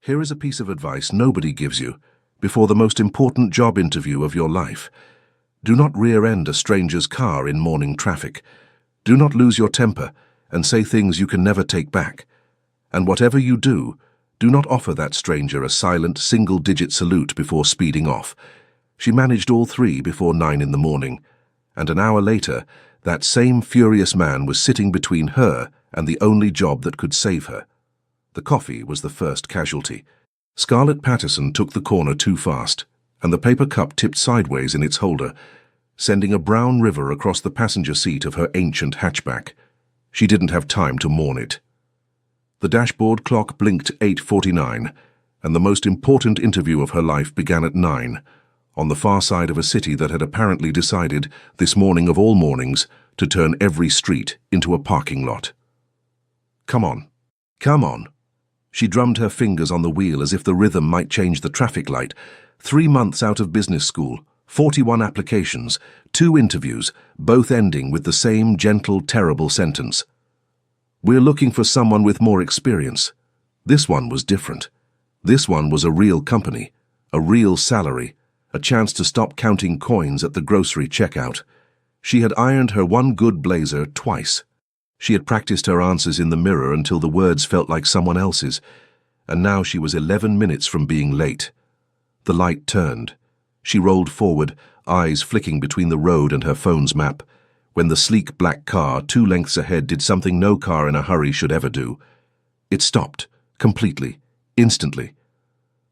Here is a piece of advice nobody gives you before the most important job interview of your life. Do not rear-end a stranger's car in morning traffic. Do not lose your temper and say things you can never take back. And whatever you do, do not offer that stranger a silent, single-digit salute before speeding off. She managed all three before 9 in the morning, and an hour later, that same furious man was sitting between her and the only job that could save her. The coffee was the first casualty. Scarlett Patterson took the corner too fast, and the paper cup tipped sideways in its holder, sending a brown river across the passenger seat of her ancient hatchback. She didn't have time to mourn it. The dashboard clock blinked 8:49, and the most important interview of her life began at 9, on the far side of a city that had apparently decided, this morning of all mornings, to turn every street into a parking lot. Come on. Come on. She drummed her fingers on the wheel as if the rhythm might change the traffic light. 3 months out of business school, 41 applications, 2 interviews, both ending with the same gentle, terrible sentence. We're looking for someone with more experience. This one was different. This one was a real company, a real salary, a chance to stop counting coins at the grocery checkout. She had ironed her one good blazer twice. She had practiced her answers in the mirror until the words felt like someone else's, and now she was 11 minutes from being late. The light turned. She rolled forward, eyes flicking between the road and her phone's map, when the sleek black car 2 lengths ahead did something no car in a hurry should ever do. It stopped, completely, instantly.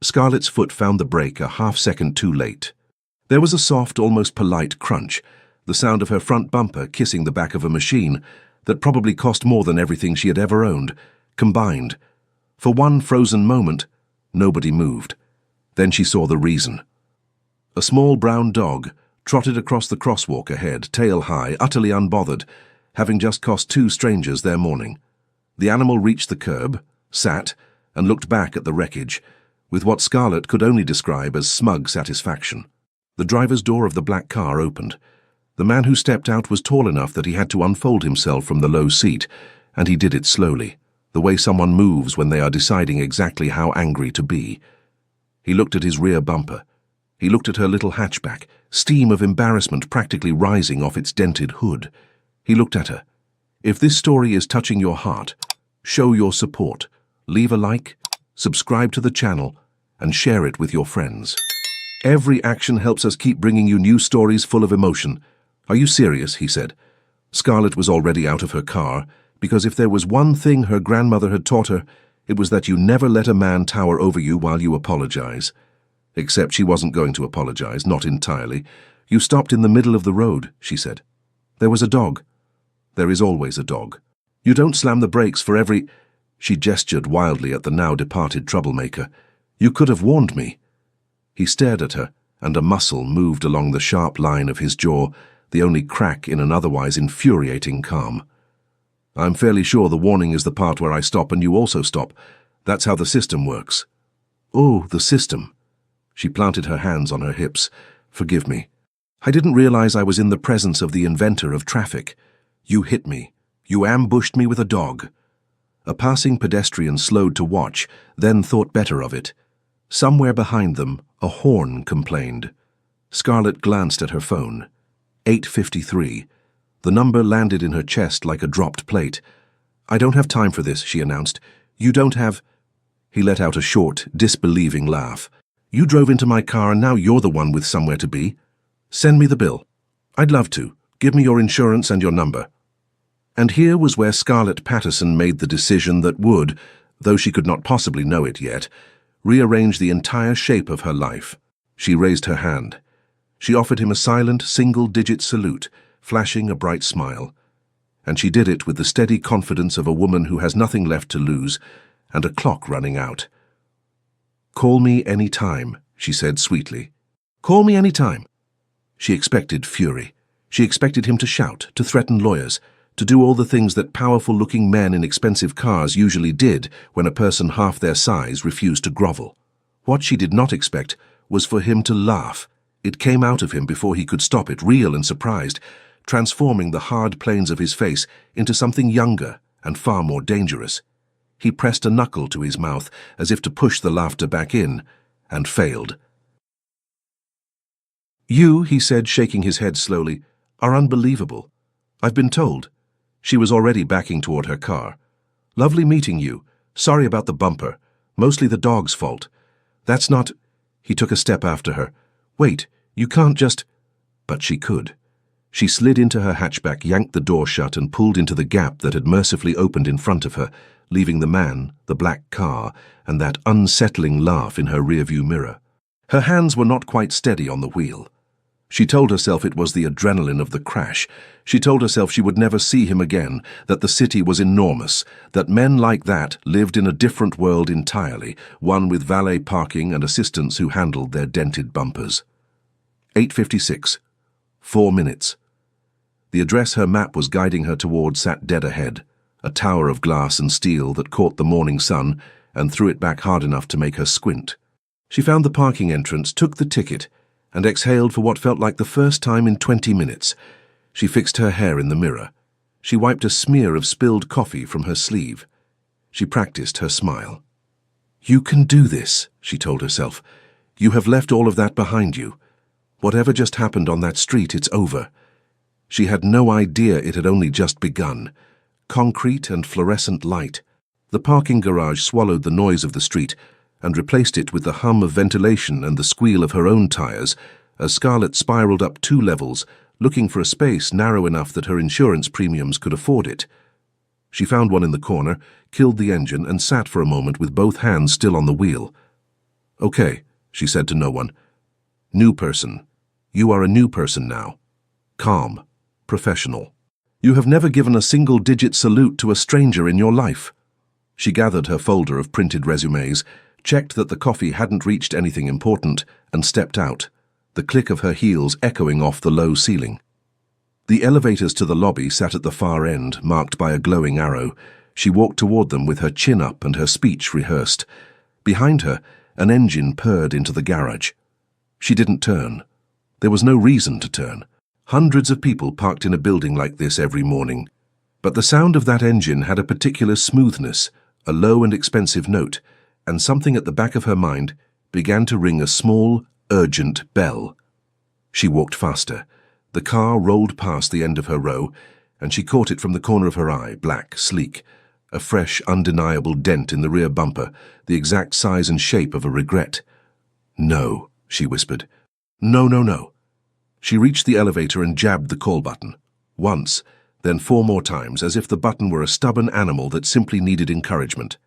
Scarlett's foot found the brake a half-second too late. There was a soft, almost polite crunch, the sound of her front bumper kissing the back of a machine that probably cost more than everything she had ever owned, combined. For one frozen moment, nobody moved. Then she saw the reason. A small brown dog trotted across the crosswalk ahead, tail high, utterly unbothered, having just cost 2 strangers their morning. The animal reached the curb, sat, and looked back at the wreckage, with what Scarlett could only describe as smug satisfaction. The driver's door of the black car opened. The man who stepped out was tall enough that he had to unfold himself from the low seat, and he did it slowly, the way someone moves when they are deciding exactly how angry to be. He looked at his rear bumper. He looked at her little hatchback, steam of embarrassment practically rising off its dented hood. He looked at her. If this story is touching your heart, show your support. Leave a like, subscribe to the channel, and share it with your friends. Every action helps us keep bringing you new stories full of emotion. Are you serious? He said. Scarlett was already out of her car, because if there was one thing her grandmother had taught her, it was that you never let a man tower over you while you apologize. Except she wasn't going to apologize, not entirely. You stopped in the middle of the road, she said. There was a dog. There is always a dog. You don't slam the brakes for every... She gestured wildly at the now departed troublemaker. You could have warned me. He stared at her, and a muscle moved along the sharp line of his jaw, the only crack in an otherwise infuriating calm. I'm fairly sure the warning is the part where I stop and you also stop. That's how the system works. Oh, the system. She planted her hands on her hips. Forgive me. I didn't realize I was in the presence of the inventor of traffic. You hit me. You ambushed me with a dog. A passing pedestrian slowed to watch, then thought better of it. Somewhere behind them, a horn complained. Scarlett glanced at her phone. 8:53. The number landed in her chest like a dropped plate. I don't have time for this, she announced. You don't have... He let out a short, disbelieving laugh. You drove into my car and now you're the one with somewhere to be. Send me the bill. I'd love to. Give me your insurance and your number. And here was where Scarlett Patterson made the decision that would, though she could not possibly know it yet, rearrange the entire shape of her life. She raised her hand. She offered him a silent, single-digit salute, flashing a bright smile. And she did it with the steady confidence of a woman who has nothing left to lose and a clock running out. Call me any time, she said sweetly. Call me any time. She expected fury. She expected him to shout, to threaten lawyers, to do all the things that powerful-looking men in expensive cars usually did when a person half their size refused to grovel. What she did not expect was for him to laugh. It came out of him before he could stop it, real and surprised, transforming the hard planes of his face into something younger and far more dangerous. He pressed a knuckle to his mouth as if to push the laughter back in, and failed. "You," he said, shaking his head slowly, "are unbelievable. I've been told." She was already backing toward her car. "Lovely meeting you. Sorry about the bumper. Mostly the dog's fault. That's not—" He took a step after her. "Wait, you can't just—" But she could. She slid into her hatchback, yanked the door shut, and pulled into the gap that had mercifully opened in front of her, leaving the man, the black car, and that unsettling laugh in her rearview mirror. Her hands were not quite steady on the wheel. She told herself it was the adrenaline of the crash. She told herself she would never see him again, that the city was enormous, that men like that lived in a different world entirely, one with valet parking and assistants who handled their dented bumpers. 8:56. 4 minutes. The address her map was guiding her toward sat dead ahead, a tower of glass and steel that caught the morning sun and threw it back hard enough to make her squint. She found the parking entrance, took the ticket, and exhaled for what felt like the first time in 20 minutes. She fixed her hair in the mirror. She wiped a smear of spilled coffee from her sleeve. She practiced her smile. "You can do this," she told herself. "You have left all of that behind you. Whatever just happened on that street, it's over." She had no idea it had only just begun. Concrete and fluorescent light. The parking garage swallowed the noise of the street and replaced it with the hum of ventilation and the squeal of her own tires as Scarlett spiraled up 2 levels, looking for a space narrow enough that her insurance premiums could afford it. She found one in the corner, killed the engine, and sat for a moment with both hands still on the wheel. "Okay," she said to no one. "New person. You are a new person now. Calm. Professional. You have never given a single-digit salute to a stranger in your life." She gathered her folder of printed resumes, checked that the coffee hadn't reached anything important, and stepped out, the click of her heels echoing off the low ceiling. The elevators to the lobby sat at the far end, marked by a glowing arrow. She walked toward them with her chin up and her speech rehearsed. Behind her, an engine purred into the garage. She didn't turn. There was no reason to turn. Hundreds of people parked in a building like this every morning. But the sound of that engine had a particular smoothness, a low and expensive note, and something at the back of her mind began to ring a small, urgent bell. She walked faster. The car rolled past the end of her row, and she caught it from the corner of her eye, black, sleek, a fresh, undeniable dent in the rear bumper, the exact size and shape of a regret. "No," she whispered. "No, no, no." She reached the elevator and jabbed the call button. Once, then 4 more times, as if the button were a stubborn animal that simply needed encouragement.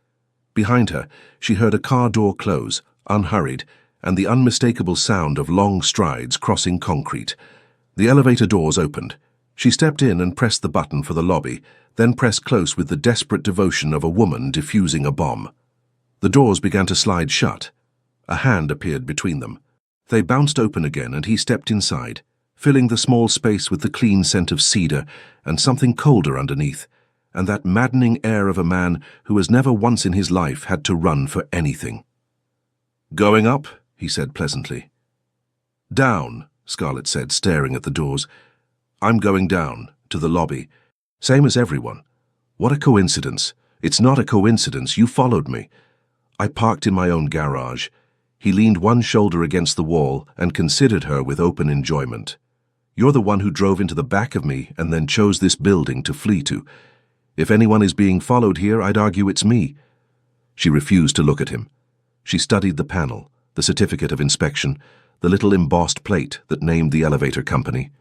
Behind her, she heard a car door close, unhurried, and the unmistakable sound of long strides crossing concrete. The elevator doors opened. She stepped in and pressed the button for the lobby, then pressed close with the desperate devotion of a woman defusing a bomb. The doors began to slide shut. A hand appeared between them. They bounced open again, and he stepped inside, filling the small space with the clean scent of cedar and something colder underneath, and that maddening air of a man who has never once in his life had to run for anything. "Going up?" he said pleasantly. "Down," Scarlett said, staring at the doors. "I'm going down, to the lobby. Same as everyone. What a coincidence. It's not a coincidence. You followed me." I parked in my own garage. He leaned one shoulder against the wall and considered her with open enjoyment. "You're the one who drove into the back of me and then chose this building to flee to. If anyone is being followed here, I'd argue it's me." She refused to look at him. She studied the panel, the certificate of inspection, the little embossed plate that named the elevator company.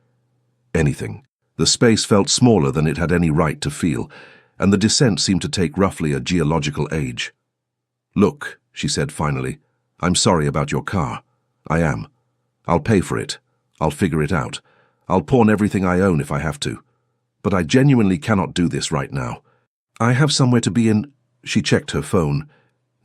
Anything. The space felt smaller than it had any right to feel, and the descent seemed to take roughly a geological age. "Look," she said finally, "I'm sorry about your car. I am. I'll pay for it. I'll figure it out. I'll pawn everything I own if I have to. But I genuinely cannot do this right now. I have somewhere to be in—" She checked her phone.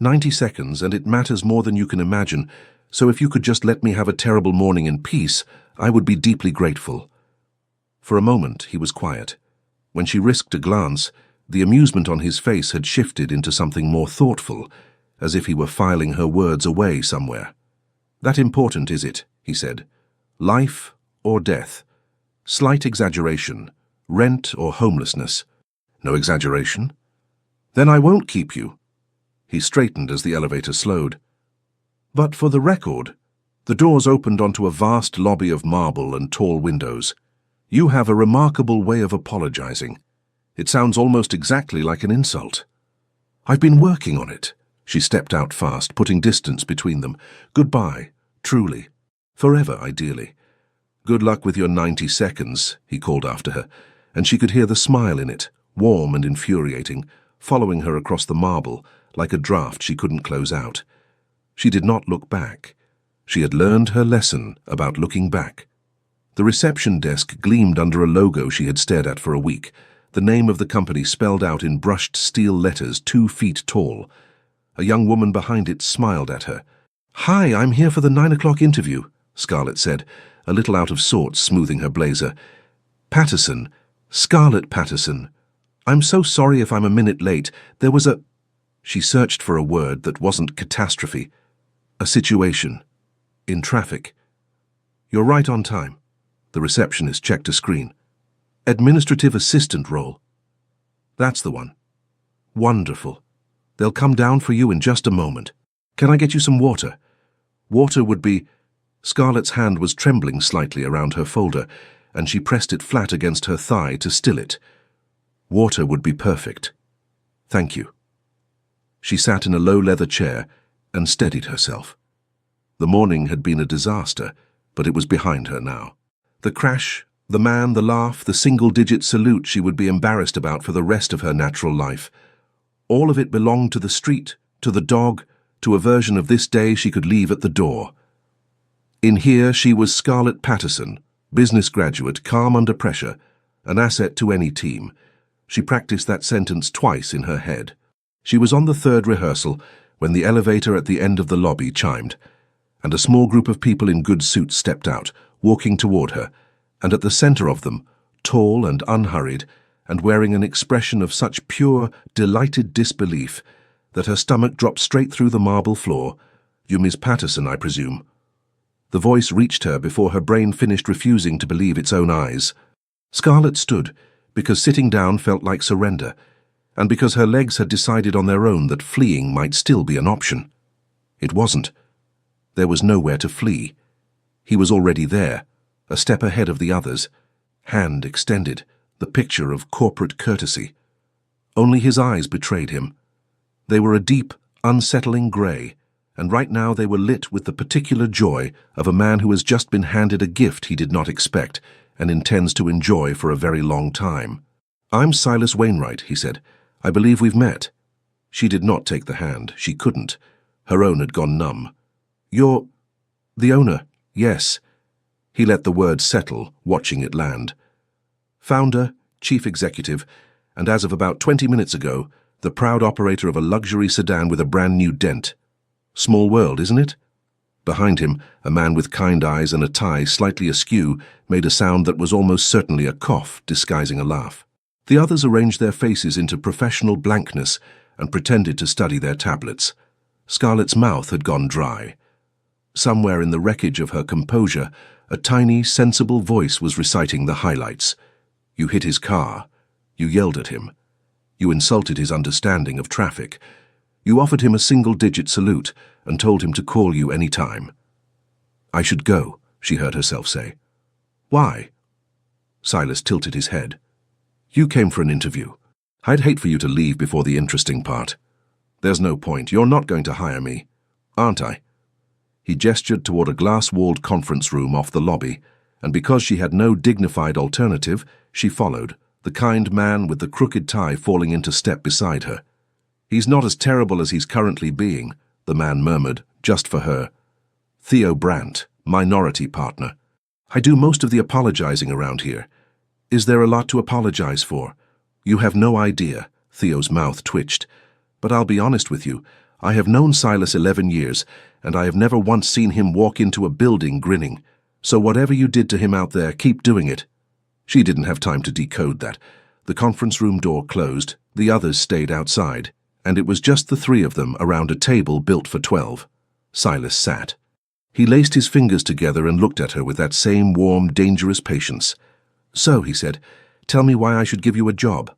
90 seconds, and it matters more than you can imagine, so if you could just let me have a terrible morning in peace, I would be deeply grateful." For a moment, he was quiet. When she risked a glance, the amusement on his face had shifted into something more thoughtful, as if he were filing her words away somewhere. "That important, is it?" he said. "Life or death? Slight exaggeration. Rent or homelessness? No exaggeration? Then I won't keep you," He straightened as the elevator slowed. "But for the record," the doors opened onto a vast lobby of marble and tall windows. "You have a remarkable way of apologizing. It sounds almost exactly like an insult." "I've been working on it." She stepped out fast, putting distance between them. "Goodbye, truly. Forever, ideally." "Good luck with your 90 seconds, he called after her, and she could hear the smile in it, warm and infuriating, following her across the marble, like a draft she couldn't close out. She did not look back. She had learned her lesson about looking back. The reception desk gleamed under a logo she had stared at for a week, the name of the company spelled out in brushed steel letters 2 feet tall. A young woman behind it smiled at her. "Hi, I'm here for the 9 o'clock interview," Scarlett said, a little out of sorts, smoothing her blazer. "Patterson, Scarlett Patterson. I'm so sorry if I'm a minute late. There was a—" She searched for a word that wasn't catastrophe. "A situation. In traffic." "You're right on time." The receptionist checked a screen. "Administrative assistant role." "That's the one." "Wonderful. They'll come down for you in just a moment. Can I get you some water?" "Water would be—" Scarlett's hand was trembling slightly around her folder, and she pressed it flat against her thigh to still it. "Water would be perfect. Thank you." She sat in a low leather chair and steadied herself. The morning had been a disaster, but it was behind her now. The crash, the man, the laugh, the single-digit salute she would be embarrassed about for the rest of her natural life. All of it belonged to the street, to the dog, to a version of this day she could leave at the door. In here she was Scarlett Patterson, business graduate, calm under pressure, an asset to any team. She practiced that sentence twice in her head. She was on the third rehearsal when the elevator at the end of the lobby chimed, and a small group of people in good suits stepped out, walking toward her, and at the center of them, tall and unhurried, and wearing an expression of such pure, delighted disbelief that her stomach dropped straight through the marble floor. "You Miss Patterson, I presume?" The voice reached her before her brain finished refusing to believe its own eyes. Scarlett stood, because sitting down felt like surrender, and because her legs had decided on their own that fleeing might still be an option. It wasn't. There was nowhere to flee. He was already there, a step ahead of the others, hand extended, the picture of corporate courtesy. Only his eyes betrayed him. They were a deep, unsettling grey, and right now they were lit with the particular joy of a man who has just been handed a gift he did not expect and intends to enjoy for a very long time. "I'm Silas Wainwright," he said. "I believe we've met." She did not take the hand. She couldn't. Her own had gone numb. "You're the owner?" "Yes." He let the word settle, watching it land. "Founder, chief executive, and as of about 20 minutes ago, the proud operator of a luxury sedan with a brand new dent. Small world, isn't it?" Behind him, a man with kind eyes and a tie slightly askew made a sound that was almost certainly a cough disguising a laugh. The others arranged their faces into professional blankness and pretended to study their tablets. Scarlett's mouth had gone dry. Somewhere in the wreckage of her composure, a tiny, sensible voice was reciting the highlights. You hit his car. You yelled at him. You insulted his understanding of traffic. You offered him a single-digit salute and told him to call you any time. "I should go," she heard herself say. "Why?" Silas tilted his head. "You came for an interview. I'd hate for you to leave before the interesting part. There's no point. You're not going to hire me, aren't I?" He gestured toward a glass-walled conference room off the lobby, and because she had no dignified alternative, she followed, the kind man with the crooked tie falling into step beside her. "He's not as terrible as he's currently being," the man murmured, just for her. "Theo Brandt, minority partner. I do most of the apologizing around here. Is there a lot to apologize for?" "You have no idea," Theo's mouth twitched. "But I'll be honest with you. I have known Silas 11 years, and I have never once seen him walk into a building grinning. So whatever you did to him out there, keep doing it." She didn't have time to decode that. The conference room door closed, the others stayed outside, and it was just the three of them around a table built for 12. Silas sat. He laced his fingers together and looked at her with that same warm, dangerous patience. "So," he said, "tell me why I should give you a job."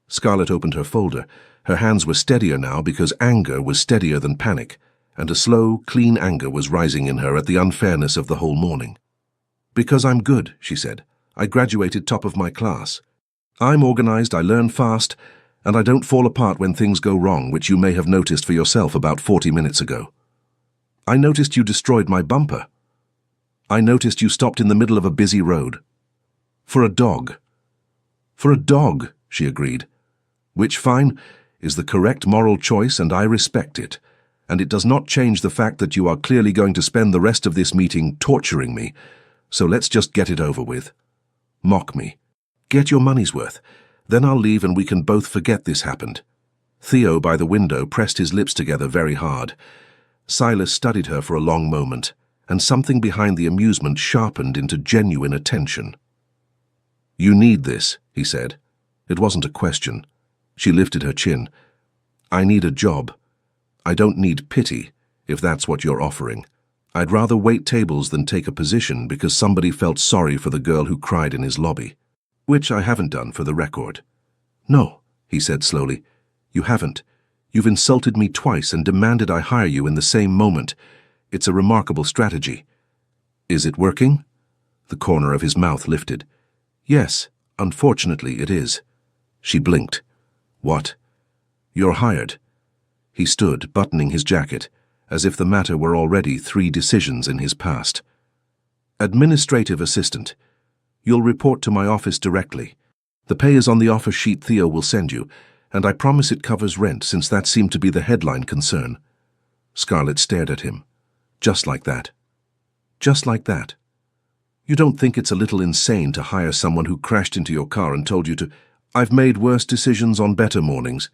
Scarlett opened her folder, Her hands were steadier now because anger was steadier than panic, and a slow, clean anger was rising in her at the unfairness of the whole morning. "Because I'm good," she said. "I graduated top of my class. I'm organized, I learn fast, and I don't fall apart when things go wrong, which you may have noticed for yourself about 40 minutes ago. I noticed you destroyed my bumper. I noticed you stopped in the middle of a busy road. For a dog." "For a dog," she agreed. "Which, fine, is the correct moral choice, and I respect it. And it does not change the fact that you are clearly going to spend the rest of this meeting torturing me, so let's just get it over with. Mock me. Get your money's worth. Then I'll leave and we can both forget this happened." Theo, by the window, pressed his lips together very hard. Silas studied her for a long moment, and something behind the amusement sharpened into genuine attention. "You need this," he said. It wasn't a question. She lifted her chin. "I need a job. I don't need pity, if that's what you're offering. I'd rather wait tables than take a position because somebody felt sorry for the girl who cried in his lobby. Which I haven't done, for the record." "No," he said slowly. "You haven't. You've insulted me twice and demanded I hire you in the same moment. It's a remarkable strategy." "Is it working?" The corner of his mouth lifted. "Yes, unfortunately it is." She blinked. "What?" "You're hired." He stood, buttoning his jacket, as if the matter were already 3 decisions in his past. "Administrative assistant. You'll report to my office directly. The pay is on the offer sheet Theo will send you, and I promise it covers rent, since that seemed to be the headline concern." Scarlett stared at him. "Just like that?" "Just like that. You don't think it's a little insane to hire someone who crashed into your car and told you to— I've made worse decisions on better mornings."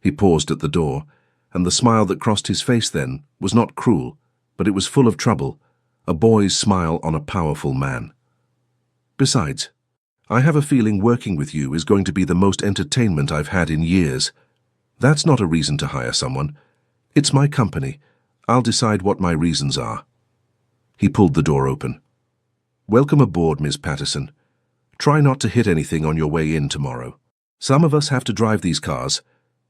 He paused at the door, and the smile that crossed his face then was not cruel, but it was full of trouble, a boy's smile on a powerful man. "Besides, I have a feeling working with you is going to be the most entertainment I've had in years. That's not a reason to hire someone. It's my company. I'll decide what my reasons are." He pulled the door open. "Welcome aboard, Miss Patterson. Try not to hit anything on your way in tomorrow. Some of us have to drive these cars."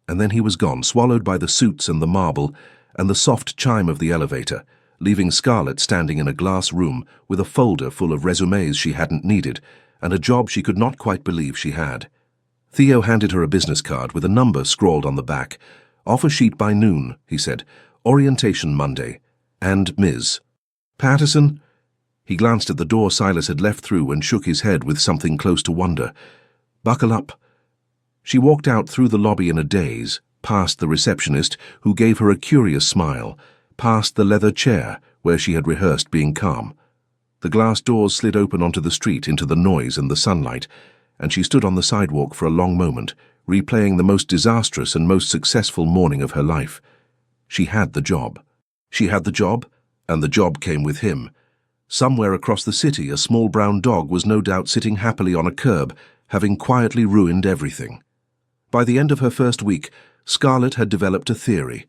And then he was gone, swallowed by the suits and the marble and the soft chime of the elevator, leaving Scarlett standing in a glass room with a folder full of resumes she hadn't needed and a job she could not quite believe she had. Theo handed her a business card with a number scrawled on the back. "Offer sheet by noon," he said. "Orientation Monday. And Ms. Patterson?" He glanced at the door Silas had left through and shook his head with something close to wonder. "Buckle up." She walked out through the lobby in a daze, past the receptionist, who gave her a curious smile, past the leather chair where she had rehearsed being calm. The glass doors slid open onto the street into the noise and the sunlight, and she stood on the sidewalk for a long moment, replaying the most disastrous and most successful morning of her life. She had the job. She had the job, and the job came with him. Somewhere across the city, a small brown dog was no doubt sitting happily on a curb, having quietly ruined everything. By the end of her first week, Scarlett had developed a theory.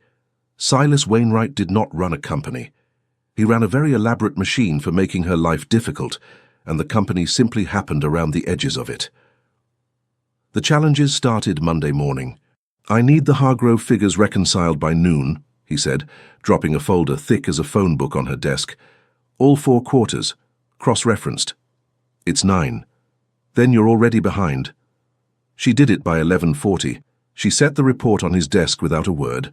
Silas Wainwright did not run a company. He ran a very elaborate machine for making her life difficult, and the company simply happened around the edges of it. The challenges started Monday morning. "I need the Hargrove figures reconciled by noon," he said, dropping a folder thick as a phone book on her desk. "All 4 quarters, cross-referenced. It's 9. Then you're already behind." She did it by 11:40. She set the report on his desk without a word,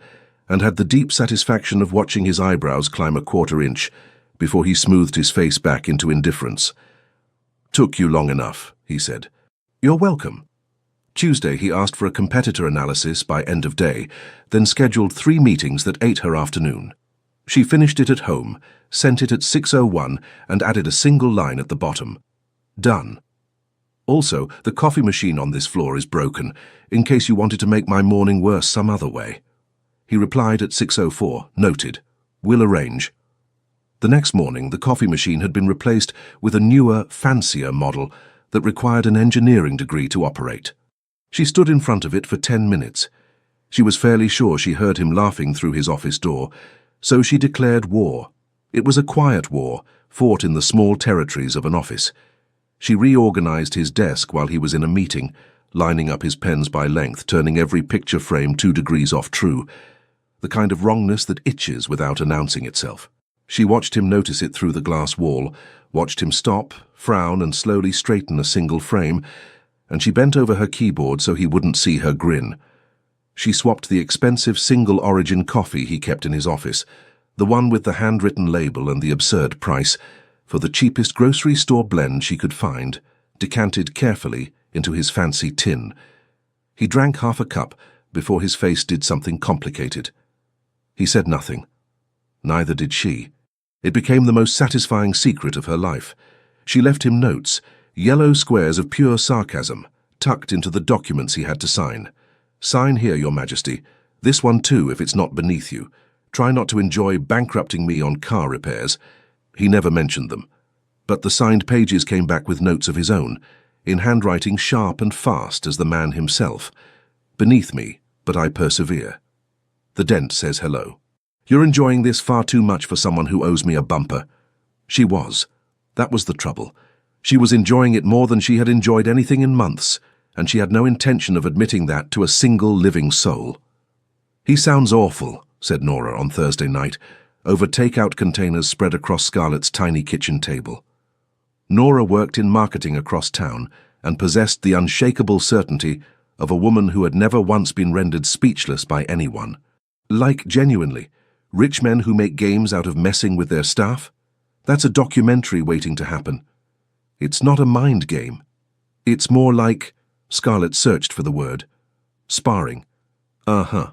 and had the deep satisfaction of watching his eyebrows climb a 1/4 inch before he smoothed his face back into indifference. "Took you long enough," he said. "You're welcome." Tuesday he asked for a competitor analysis by end of day, then scheduled 3 meetings that ate her afternoon. She finished it at home, sent it at 6:01, and added a single line at the bottom. "Done. Also, the coffee machine on this floor is broken, in case you wanted to make my morning worse some other way." He replied at 6:04, "Noted. We'll arrange." The next morning, the coffee machine had been replaced with a newer, fancier model that required an engineering degree to operate. She stood in front of it for 10 minutes. She was fairly sure she heard him laughing through his office door, so she declared war. It was a quiet war, fought in the small territories of an office. She reorganized his desk while he was in a meeting, lining up his pens by length, turning every picture frame 2 degrees off true, the kind of wrongness that itches without announcing itself. She watched him notice it through the glass wall, watched him stop, frown, and slowly straighten a single frame, and she bent over her keyboard so he wouldn't see her grin. She swapped the expensive single-origin coffee he kept in his office, the one with the handwritten label and the absurd price, for the cheapest grocery store blend she could find, decanted carefully into his fancy tin. He drank half a cup before his face did something complicated. He said nothing. Neither did she. It became the most satisfying secret of her life. She left him notes, yellow squares of pure sarcasm, tucked into the documents he had to sign. "Sign here, Your Majesty. This one too, if it's not beneath you. Try not to enjoy bankrupting me on car repairs." He never mentioned them. But the signed pages came back with notes of his own, in handwriting sharp and fast as the man himself. "Beneath me, but I persevere. The dent says hello. You're enjoying this far too much for someone who owes me a bumper." She was. That was the trouble. She was enjoying it more than she had enjoyed anything in months, and she had no intention of admitting that to a single living soul. "He sounds awful," said Nora on Thursday night, over take-out containers spread across Scarlett's tiny kitchen table. Nora worked in marketing across town and possessed the unshakable certainty of a woman who had never once been rendered speechless by anyone. Like, genuinely, rich men who make games out of messing with their staff? That's a documentary waiting to happen. It's not a mind game. It's more like, Scarlett searched for the word, sparring. Uh-huh.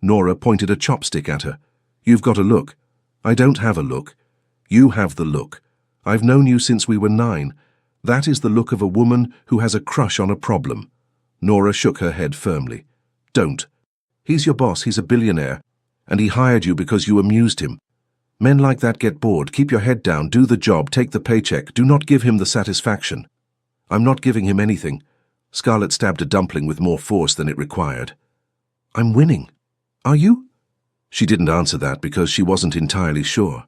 Nora pointed a chopstick at her. "You've got a look." "I don't have a look. You have the look. I've known you since we were 9. That is the look of a woman who has a crush on a problem." Nora shook her head firmly. "Don't. He's your boss, he's a billionaire, and he hired you because you amused him. Men like that get bored. Keep your head down, do the job, take the paycheck. Do not give him the satisfaction." "I'm not giving him anything." Scarlett stabbed a dumpling with more force than it required. "I'm winning. Are you?" She didn't answer that because she wasn't entirely sure.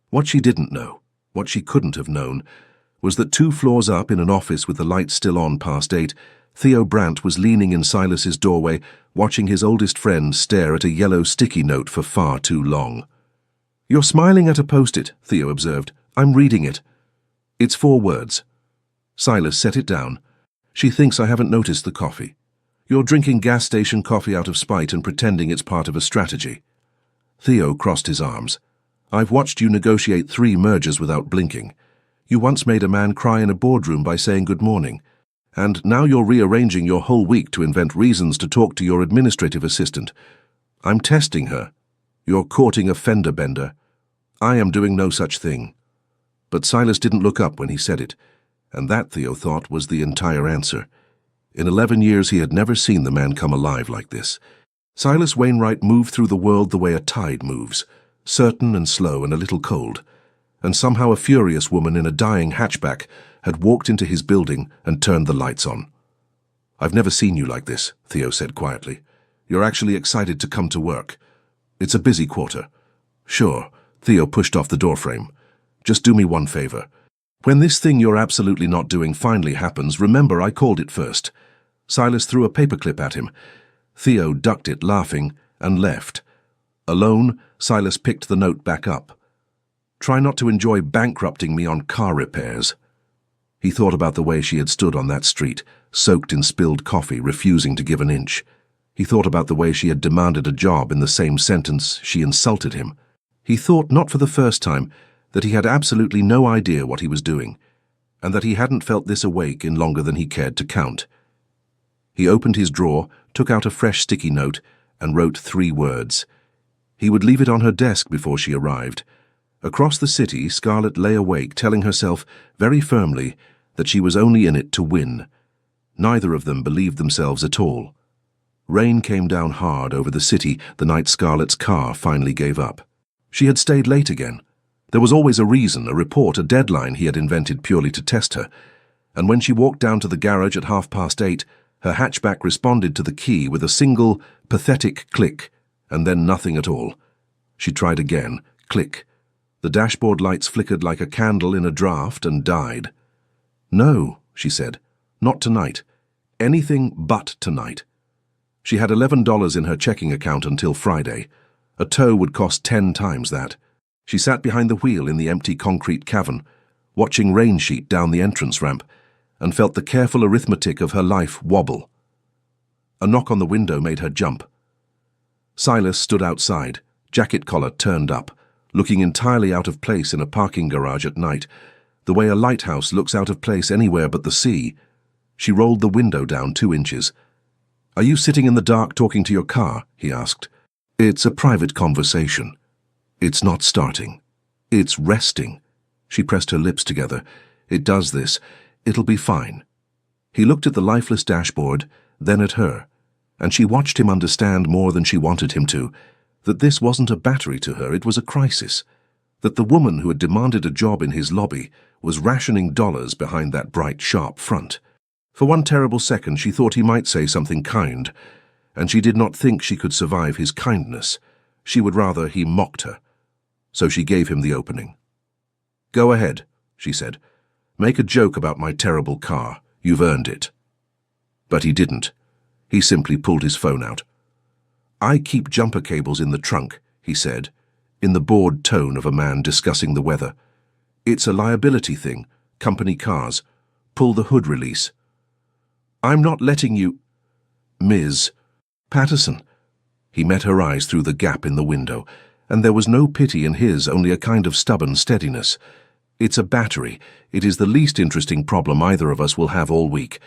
What she didn't know, what she couldn't have known, was that 2 floors up in an office with the lights still on past 8, Theo Brandt was leaning in Silas's doorway, watching his oldest friend stare at a yellow sticky note for far too long. "You're smiling at a post-it," Theo observed. "I'm reading it. It's 4 words. Silas, set it down. She thinks I haven't noticed the coffee. You're drinking gas station coffee out of spite and pretending it's part of a strategy." Theo crossed his arms. "I've watched you negotiate 3 mergers without blinking. You once made a man cry in a boardroom by saying good morning. And now you're rearranging your whole week to invent reasons to talk to your administrative assistant. I'm testing her. You're courting a fender bender. I am doing no such thing." But Silas didn't look up when he said it, and that, Theo thought, was the entire answer. In 11 years he had never seen the man come alive like this. Silas Wainwright moved through the world the way a tide moves, certain and slow and a little cold, and somehow a furious woman in a dying hatchback had walked into his building and turned the lights on. "I've never seen you like this," Theo said quietly. "You're actually excited to come to work. It's a busy quarter." "Sure," Theo pushed off the doorframe. "Just do me one favor. When this thing you're absolutely not doing finally happens, remember I called it first." Silas threw a paperclip at him. Theo ducked it, laughing, and left. Alone, Silas picked the note back up. "Try not to enjoy bankrupting me on car repairs." He thought about the way she had stood on that street, soaked in spilled coffee, refusing to give an inch. He thought about the way she had demanded a job in the same sentence she insulted him. He thought, not for the first time, that he had absolutely no idea what he was doing, and that he hadn't felt this awake in longer than he cared to count. He opened his drawer, took out a fresh sticky note, and wrote 3 words. He would leave it on her desk before she arrived. Across the city, Scarlett lay awake, telling herself, very firmly, that she was only in it to win. Neither of them believed themselves at all. Rain came down hard over the city the night Scarlett's car finally gave up. She had stayed late again. There was always a reason, a report, a deadline he had invented purely to test her. And when she walked down to the garage at 8:30, her hatchback responded to the key with a single, pathetic click, and then nothing at all. She tried again. Click. The dashboard lights flickered like a candle in a draught and died. "No," she said. "Not tonight. Anything but tonight. She had $11 in her checking account until Friday. A tow would cost 10 times that. She sat behind the wheel in the empty concrete cavern, watching rain sheet down the entrance ramp, and felt the careful arithmetic of her life wobble. A knock on the window made her jump. Silas stood outside, jacket collar turned up, looking entirely out of place in a parking garage at night, the way a lighthouse looks out of place anywhere but the sea. She rolled the window down 2 inches. "Are you sitting in the dark talking to your car?" he asked. "It's a private conversation. It's not starting. It's resting." She pressed her lips together. "It does this. It'll be fine." He looked at the lifeless dashboard, then at her, and she watched him understand more than she wanted him to, that this wasn't a battery to her, it was a crisis, that the woman who had demanded a job in his lobby was rationing dollars behind that bright, sharp front. For one terrible second she thought he might say something kind, and she did not think she could survive his kindness. She would rather he mocked her. So she gave him the opening. "Go ahead," she said. "Make a joke about my terrible car. You've earned it." But he didn't. He simply pulled his phone out. "I keep jumper cables in the trunk," he said, in the bored tone of a man discussing the weather. "It's a liability thing. Company cars. Pull the hood release." "I'm not letting you—" "Ms. Patterson." He met her eyes through the gap in the window, and there was no pity in his, only a kind of stubborn steadiness. "It's a battery. It is the least interesting problem either of us will have all week.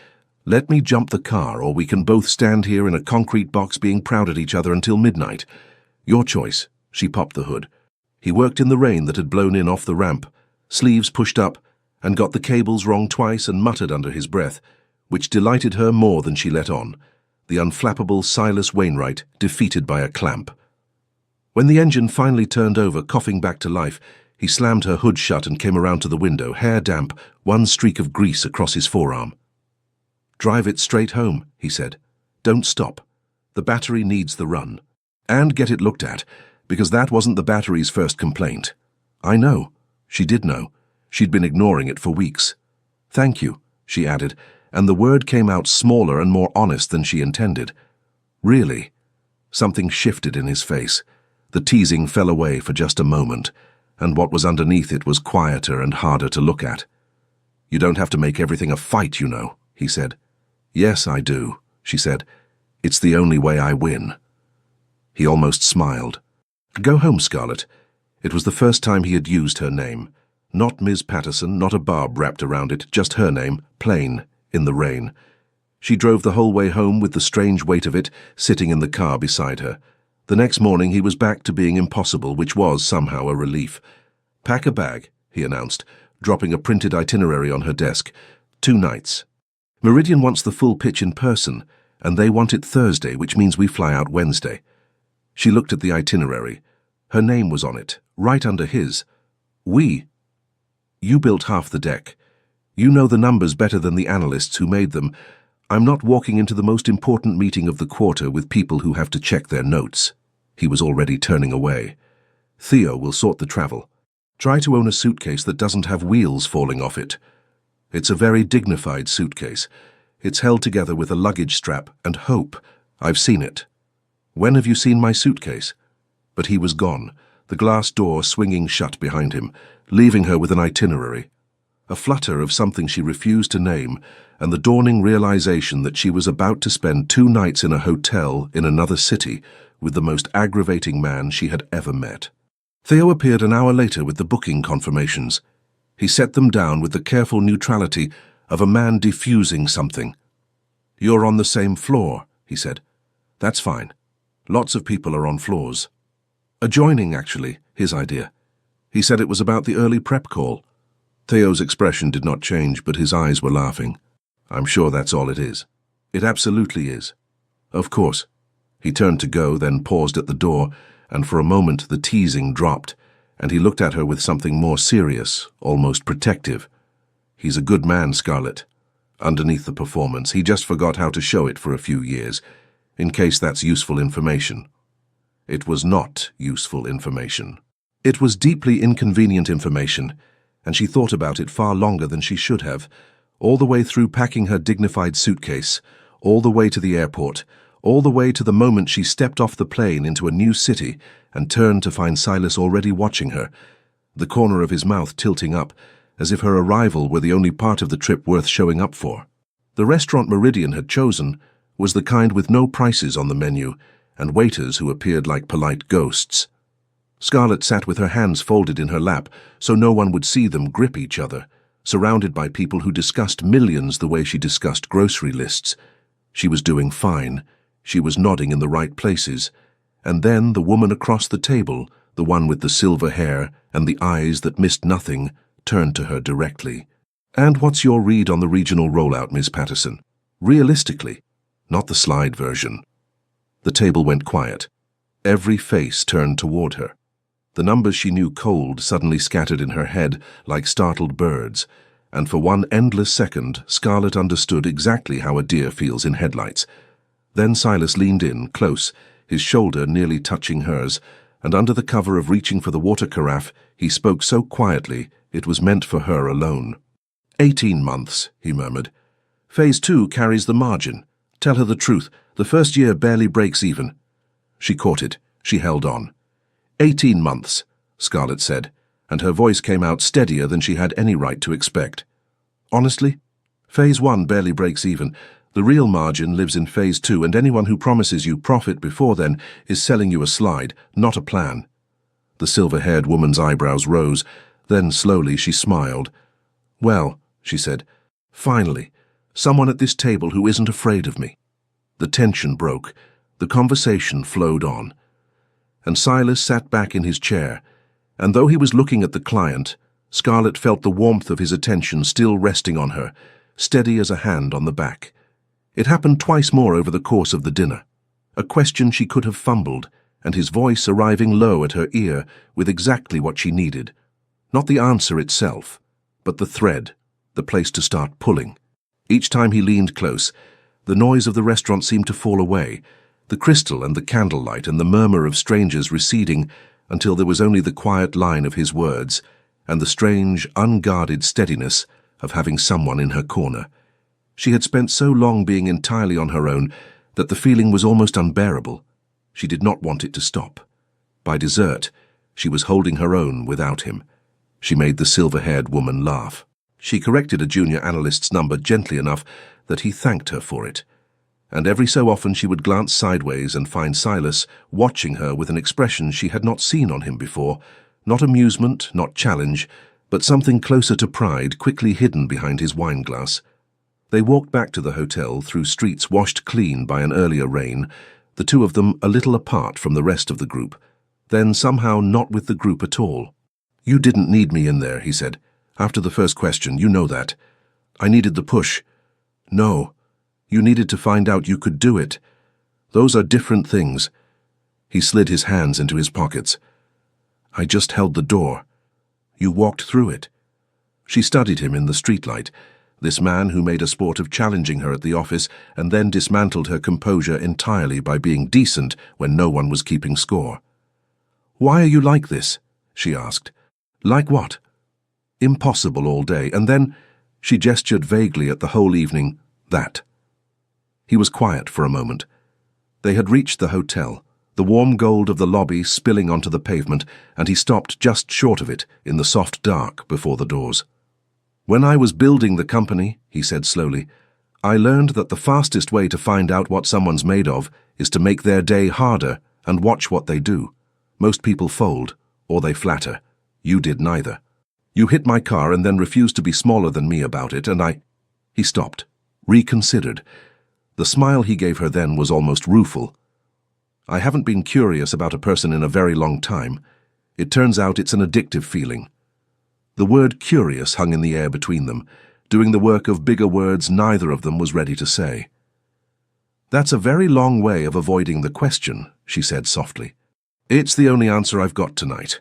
Let me jump the car, or we can both stand here in a concrete box being proud at each other until midnight. Your choice." She popped the hood. He worked in the rain that had blown in off the ramp, sleeves pushed up, and got the cables wrong twice and muttered under his breath, which delighted her more than she let on, the unflappable Silas Wainwright defeated by a clamp. When the engine finally turned over, coughing back to life, he slammed her hood shut and came around to the window, hair damp, one streak of grease across his forearm. "Drive it straight home," he said. "Don't stop. The battery needs the run. And get it looked at, because that wasn't the battery's first complaint." "I know." She did know. She'd been ignoring it for weeks. "Thank you," she added, and the word came out smaller and more honest than she intended. "Really?" Something shifted in his face. The teasing fell away for just a moment, and what was underneath it was quieter and harder to look at. "You don't have to make everything a fight, you know," he said. "Yes, I do," she said. "It's the only way I win." He almost smiled. "Go home, Scarlett." It was the first time he had used her name. Not Ms. Patterson, not a barb wrapped around it, just her name, plain, in the rain. She drove the whole way home with the strange weight of it sitting in the car beside her. The next morning he was back to being impossible, which was somehow a relief. "Pack a bag," he announced, dropping a printed itinerary on her desk. 2 nights. Meridian wants the full pitch in person, and they want it Thursday, which means we fly out Wednesday. She looked at the itinerary. Her name was on it, right under his. "We." "You built half the deck. You know the numbers better than the analysts who made them. I'm not walking into the most important meeting of the quarter with people who have to check their notes." He was already turning away. "Theo will sort the travel. Try to own a suitcase that doesn't have wheels falling off it. It's a very dignified suitcase. It's held together with a luggage strap and hope. I've seen it." "When have you seen my suitcase?" But he was gone, the glass door swinging shut behind him, leaving her with an itinerary. A flutter of something she refused to name, and the dawning realization that she was about to spend 2 nights in a hotel in another city with the most aggravating man she had ever met. Theo appeared an hour later with the booking confirmations. He set them down with the careful neutrality of a man defusing something. "You're on the same floor," he said. "That's fine. Lots of people are on floors." "Adjoining, actually, his idea. He said it was about the early prep call." Theo's expression did not change, but his eyes were laughing. "I'm sure that's all it is." "It absolutely is." "Of course." He turned to go, then paused at the door, and for a moment the teasing dropped, and he looked at her with something more serious, almost protective. "He's a good man, Scarlett. Underneath the performance, he just forgot how to show it for a few years, in case that's useful information." It was not useful information. It was deeply inconvenient information, and she thought about it far longer than she should have, all the way through packing her dignified suitcase, all the way to the airport, all the way to the moment she stepped off the plane into a new city and turned to find Silas already watching her, the corner of his mouth tilting up, as if her arrival were the only part of the trip worth showing up for. The restaurant Meridian had chosen was the kind with no prices on the menu and waiters who appeared like polite ghosts. Scarlett sat with her hands folded in her lap so no one would see them grip each other, surrounded by people who discussed millions the way she discussed grocery lists. She was doing fine. She was nodding in the right places. And then the woman across the table, the one with the silver hair and the eyes that missed nothing, turned to her directly. "And what's your read on the regional rollout, Miss Patterson? Realistically, not the slide version." The table went quiet. Every face turned toward her. The numbers she knew cold suddenly scattered in her head like startled birds, and for one endless second Scarlett understood exactly how a deer feels in headlights. Then Silas leaned in, close, his shoulder nearly touching hers, and under the cover of reaching for the water carafe, he spoke so quietly it was meant for her alone. 18 months, he murmured. Phase 2 carries the margin. Tell her the truth, the first year barely breaks even. She caught it. She held on. 18 months, Scarlett said, and her voice came out steadier than she had any right to expect. Honestly, Phase 1 barely breaks even. The real margin lives in Phase 2, and anyone who promises you profit before then is selling you a slide, not a plan. The silver-haired woman's eyebrows rose. Then slowly she smiled. Well, she said, finally, someone at this table who isn't afraid of me. The tension broke. The conversation flowed on. And Silas sat back in his chair, and though he was looking at the client, Scarlett felt the warmth of his attention still resting on her, steady as a hand on the back. It happened twice more over the course of the dinner. A question she could have fumbled, and his voice arriving low at her ear with exactly what she needed. Not the answer itself, but the thread, the place to start pulling. Each time he leaned close, the noise of the restaurant seemed to fall away, the crystal and the candlelight and the murmur of strangers receding until there was only the quiet line of his words and the strange, unguarded steadiness of having someone in her corner. She had spent so long being entirely on her own that the feeling was almost unbearable. She did not want it to stop. By dessert, she was holding her own without him. She made the silver-haired woman laugh. She corrected a junior analyst's number gently enough that he thanked her for it. And every so often she would glance sideways and find Silas watching her with an expression she had not seen on him before, not amusement, not challenge, but something closer to pride quickly hidden behind his wineglass. They walked back to the hotel through streets washed clean by an earlier rain, the two of them a little apart from the rest of the group, then somehow not with the group at all. "You didn't need me in there," he said. "After the first question, you know that. I needed the push." "No. You needed to find out you could do it. Those are different things." He slid his hands into his pockets. "I just held the door. You walked through it." She studied him in the streetlight, this man who made a sport of challenging her at the office and then dismantled her composure entirely by being decent when no one was keeping score. "Why are you like this?" she asked. "Like what?" "Impossible all day, and then," she gestured vaguely at the whole evening, "that." He was quiet for a moment. They had reached the hotel, the warm gold of the lobby spilling onto the pavement, and he stopped just short of it in the soft dark before the doors. "When I was building the company," he said slowly, "I learned that the fastest way to find out what someone's made of is to make their day harder and watch what they do. Most people fold, or they flatter. You did neither. You hit my car and then refused to be smaller than me about it, and I—" He stopped, reconsidered. The smile he gave her then was almost rueful. "I haven't been curious about a person in a very long time. It turns out it's an addictive feeling." The word curious hung in the air between them, doing the work of bigger words neither of them was ready to say. "That's a very long way of avoiding the question," she said softly. "It's the only answer I've got tonight."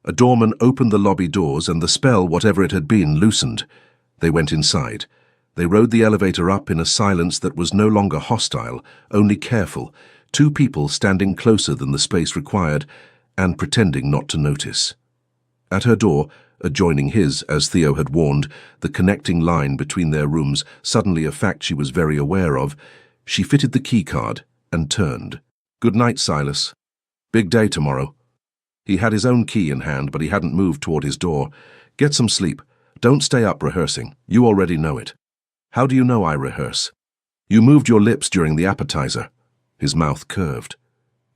A doorman opened the lobby doors and the spell, whatever it had been, loosened. They went inside. They rode the elevator up in a silence that was no longer hostile, only careful, two people standing closer than the space required and pretending not to notice. At her door, adjoining his, as Theo had warned, the connecting line between their rooms, suddenly a fact she was very aware of, She fitted the keycard and turned. "Good night, Silas. Big day tomorrow." He had his own key in hand, but he hadn't moved toward his door. "Get some sleep. Don't stay up rehearsing. You already know it." "How do you know I rehearse?" "You moved your lips during the appetizer." His mouth curved.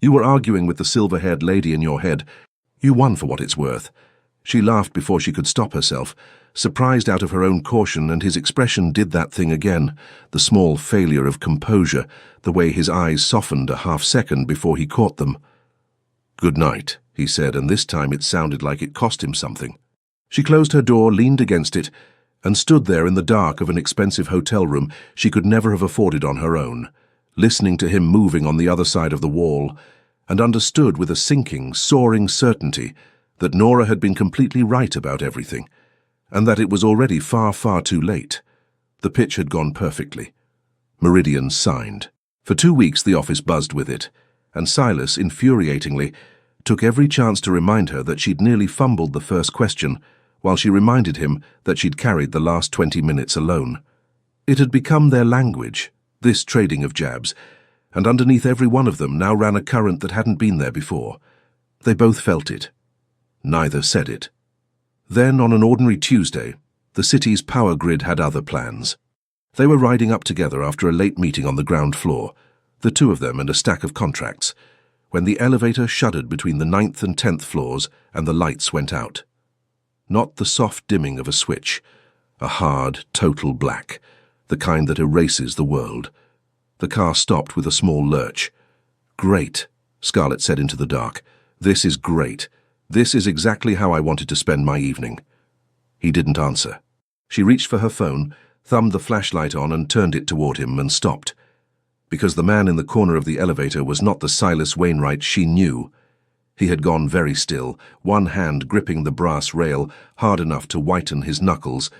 "You were arguing with the silver-haired lady in your head. You won for what it's worth." She laughed before she could stop herself, surprised out of her own caution, and his expression did that thing again, the small failure of composure, the way his eyes softened a half-second before he caught them. "Good night," he said, and this time it sounded like it cost him something. She closed her door, leaned against it, and stood there in the dark of an expensive hotel room she could never have afforded on her own, listening to him moving on the other side of the wall, and understood with a sinking, soaring certainty that Nora had been completely right about everything, and that it was already far, far too late. The pitch had gone perfectly. Meridian signed. For 2 weeks the office buzzed with it, and Silas, infuriatingly, took every chance to remind her that she'd nearly fumbled the first question, while she reminded him that she'd carried the last 20 minutes alone. It had become their language, this trading of jabs, and underneath every one of them now ran a current that hadn't been there before. They both felt it. Neither said it. Then, on an ordinary Tuesday, the city's power grid had other plans. They were riding up together after a late meeting on the ground floor, the two of them and a stack of contracts, when the elevator shuddered between the 9th and 10th floors and the lights went out. Not the soft dimming of a switch, a hard, total black, the kind that erases the world. The car stopped with a small lurch. "Great," Scarlett said into the dark. "This is great. This is exactly how I wanted to spend my evening." He didn't answer. She reached for her phone, thumbed the flashlight on and turned it toward him and stopped. Because the man in the corner of the elevator was not the Silas Wainwright she knew. He had gone very still, one hand gripping the brass rail hard enough to whiten his knuckles,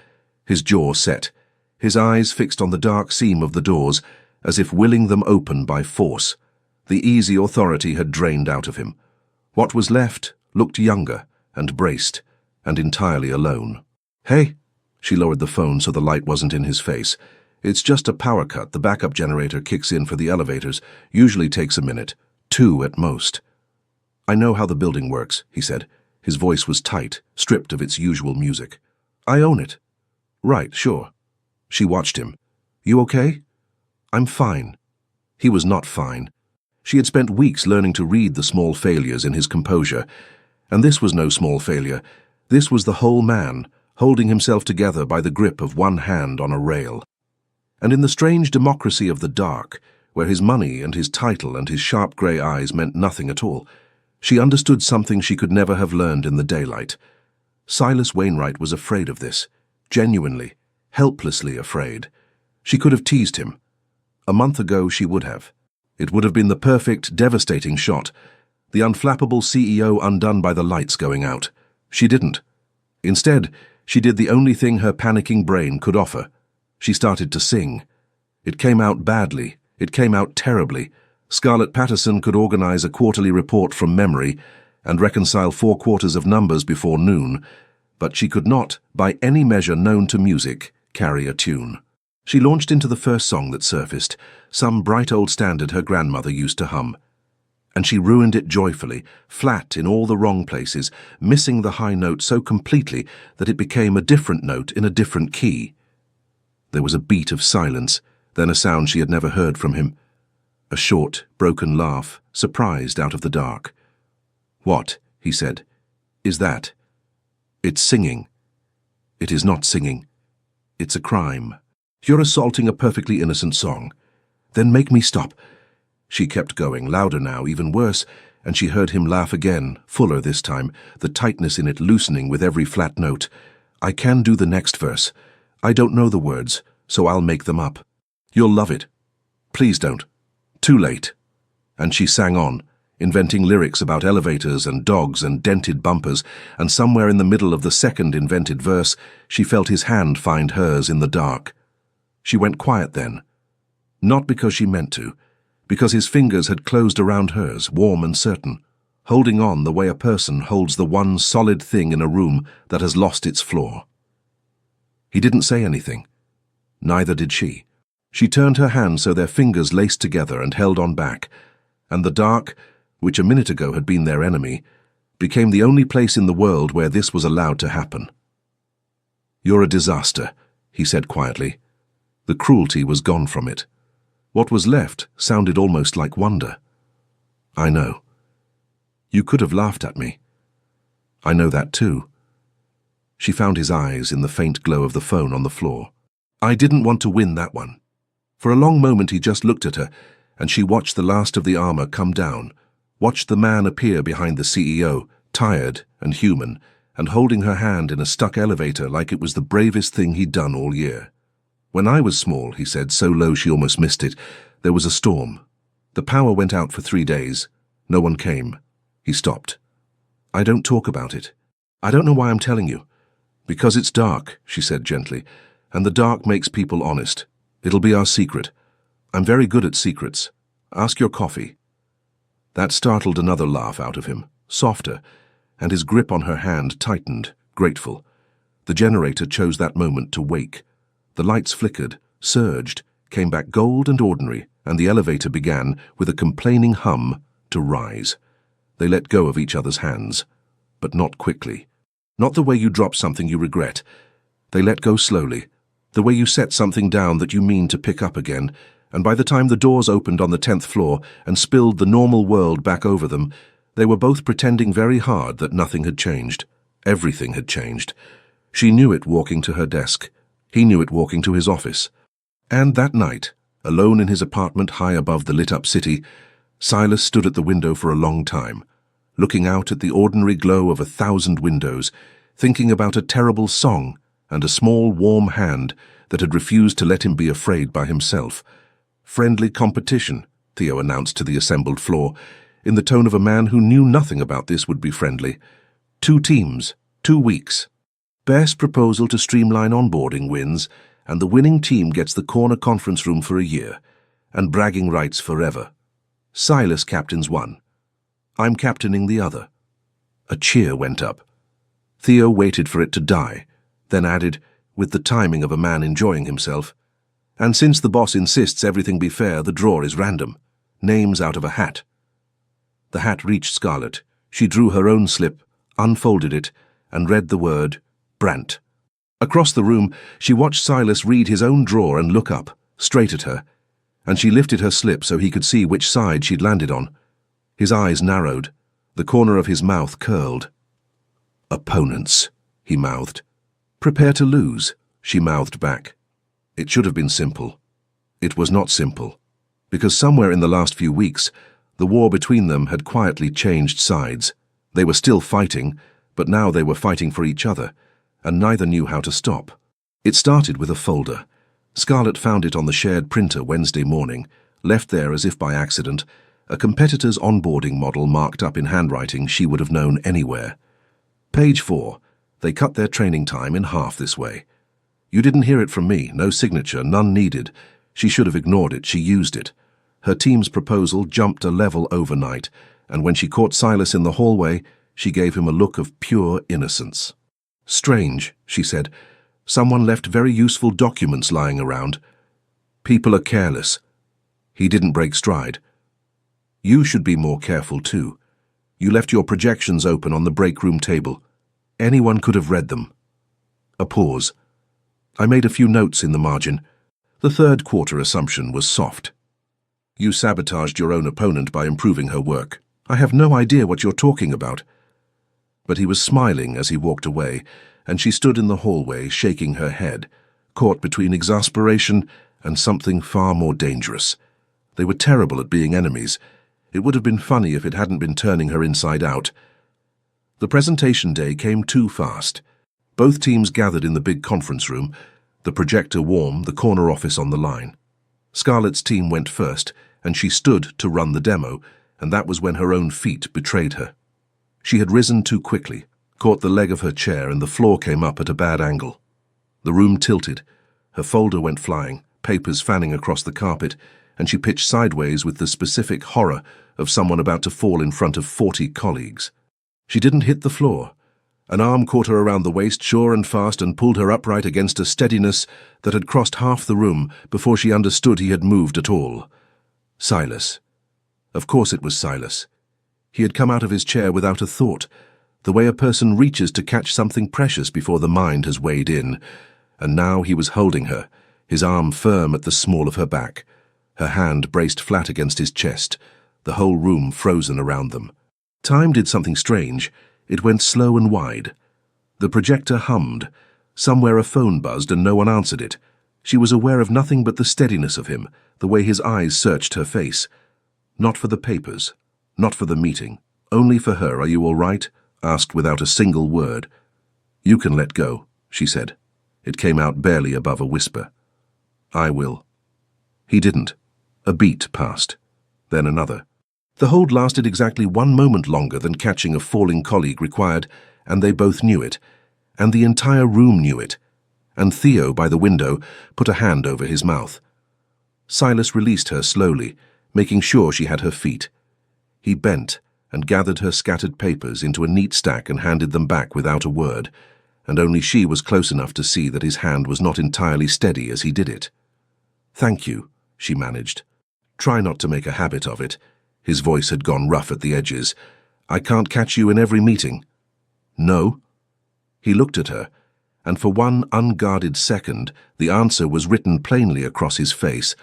his jaw set, his eyes fixed on the dark seam of the doors, as if willing them open by force. The easy authority had drained out of him. What was left looked younger and braced and entirely alone. "Hey!" She lowered the phone so the light wasn't in his face. "It's just a power cut. The backup generator kicks in for the elevators. Usually takes a minute. 2 at most." "I know how the building works," he said. His voice was tight, stripped of its usual music. "I own it." "Right, sure." She watched him. "You okay?" "I'm fine." He was not fine. She had spent weeks learning to read the small failures in his composure, and this was no small failure. This was the whole man, holding himself together by the grip of one hand on a rail. And in the strange democracy of the dark, where his money and his title and his sharp grey eyes meant nothing at all, she understood something she could never have learned in the daylight. Silas Wainwright was afraid of this, genuinely, helplessly afraid. She could have teased him. A month ago she would have. It would have been the perfect, devastating shot, the unflappable CEO undone by the lights going out. She didn't. Instead, she did the only thing her panicking brain could offer. She started to sing. It came out badly. It came out terribly. Scarlett Patterson could organize a quarterly report from memory and reconcile 4 quarters of numbers before noon, but she could not, by any measure known to music, carry a tune. She launched into the first song that surfaced, some bright old standard her grandmother used to hum. And she ruined it joyfully, flat in all the wrong places, missing the high note so completely that it became a different note in a different key. There was a beat of silence, then a sound she had never heard from him. A short, broken laugh, surprised out of the dark. "What," he said, "is that?" "It's singing." "It is not singing. It's a crime. You're assaulting a perfectly innocent song." "Then make me stop." She kept going, louder now, even worse, and she heard him laugh again, fuller this time, the tightness in it loosening with every flat note. "I can do the next verse. I don't know the words, so I'll make them up. You'll love it. Please don't. Too late." And she sang on, inventing lyrics about elevators and dogs and dented bumpers, and somewhere in the middle of the second invented verse, she felt his hand find hers in the dark. She went quiet then. Not because she meant to, because his fingers had closed around hers, warm and certain, holding on the way a person holds the one solid thing in a room that has lost its floor. He didn't say anything. Neither did she. She turned her hands so their fingers laced together and held on back, and the dark, which a minute ago had been their enemy, became the only place in the world where this was allowed to happen. "You're a disaster," he said quietly. The cruelty was gone from it. What was left sounded almost like wonder. "I know. You could have laughed at me. I know that too." She found his eyes in the faint glow of the phone on the floor. "I didn't want to win that one." For a long moment he just looked at her, and she watched the last of the armor come down, watched the man appear behind the CEO, tired and human, and holding her hand in a stuck elevator like it was the bravest thing he'd done all year. "When I was small," he said, so low she almost missed it, "there was a storm. The power went out for 3 days. No one came." He stopped. "I don't talk about it. I don't know why I'm telling you." "Because it's dark," she said gently, "and the dark makes people honest. It'll be our secret. I'm very good at secrets. Ask your coffee." That startled another laugh out of him, softer, and his grip on her hand tightened, grateful. The generator chose that moment to wake. The lights flickered, surged, came back gold and ordinary, and the elevator began, with a complaining hum, to rise. They let go of each other's hands, but not quickly. Not the way you drop something you regret. They let go slowly, the way you set something down that you mean to pick up again, and by the time the doors opened on the 10th floor and spilled the normal world back over them, they were both pretending very hard that nothing had changed. Everything had changed. She knew it walking to her desk. He knew it walking to his office. And that night, alone in his apartment high above the lit-up city, Silas stood at the window for a long time, looking out at the ordinary glow of 1,000 windows, thinking about a terrible song and a small, warm hand that had refused to let him be afraid by himself. "Friendly competition," Theo announced to the assembled floor, in the tone of a man who knew nothing about this would be friendly. 2 teams, 2 weeks. Best proposal to streamline onboarding wins, and the winning team gets the corner conference room for a year, and bragging rights forever. Silas captains one. I'm captaining the other. A cheer went up. Theo waited for it to die, then added, with the timing of a man enjoying himself, "And since the boss insists everything be fair, the draw is random. Names out of a hat." The hat reached Scarlett. She drew her own slip, unfolded it, and read the word, Brant. Across the room, she watched Silas read his own draw and look up, straight at her, and she lifted her slip so he could see which side she'd landed on. His eyes narrowed, the corner of his mouth curled. "Opponents," he mouthed. "Prepare to lose," she mouthed back. It should have been simple. It was not simple, because somewhere in the last few weeks, the war between them had quietly changed sides. They were still fighting, but now they were fighting for each other, and neither knew how to stop. It started with a folder. Scarlett found it on the shared printer Wednesday morning, left there as if by accident, a competitor's onboarding model marked up in handwriting she would have known anywhere. Page 4. They cut their training time in half this way. You didn't hear it from me, no signature, none needed. She should have ignored it, she used it. Her team's proposal jumped a level overnight, and when she caught Silas in the hallway, she gave him a look of pure innocence. "Strange," she said. "Someone left very useful documents lying around. People are careless." He didn't break stride. "You should be more careful too. You left your projections open on the break room table. Anyone could have read them." A pause. "I made a few notes in the margin. The third quarter assumption was soft. You sabotaged your own opponent by improving her work. I have no idea what you're talking about." But he was smiling as he walked away, and she stood in the hallway shaking her head, caught between exasperation and something far more dangerous. They were terrible at being enemies. It would have been funny if it hadn't been turning her inside out. The presentation day came too fast. Both teams gathered in the big conference room, the projector warm, the corner office on the line. Scarlett's team went first, and she stood to run the demo, and that was when her own feet betrayed her. She had risen too quickly, caught the leg of her chair, and the floor came up at a bad angle. The room tilted. Her folder went flying, papers fanning across the carpet, and she pitched sideways with the specific horror of someone about to fall in front of 40 colleagues. She didn't hit the floor. An arm caught her around the waist, sure and fast, and pulled her upright against a steadiness that had crossed half the room before she understood he had moved at all. Silas. Of course it was Silas. He had come out of his chair without a thought, the way a person reaches to catch something precious before the mind has weighed in, and now he was holding her, his arm firm at the small of her back, her hand braced flat against his chest, the whole room frozen around them. Time did something strange. It went slow and wide. The projector hummed. Somewhere a phone buzzed and no one answered it. She was aware of nothing but the steadiness of him, the way his eyes searched her face. Not for the papers, not for the meeting. Only for her. Are you all right? Asked without a single word. You can let go, she said. It came out barely above a whisper. I will. He didn't. A beat passed. Then another. The hold lasted exactly 1 moment longer than catching a falling colleague required, and they both knew it, and the entire room knew it, and Theo, by the window, put a hand over his mouth. Silas released her slowly, making sure she had her feet. He bent and gathered her scattered papers into a neat stack and handed them back without a word, and only she was close enough to see that his hand was not entirely steady as he did it. "Thank you," she managed. "Try not to make a habit of it." His voice had gone rough at the edges. "I can't catch you in every meeting." "No?" He looked at her, and for one unguarded second, the answer was written plainly across his face.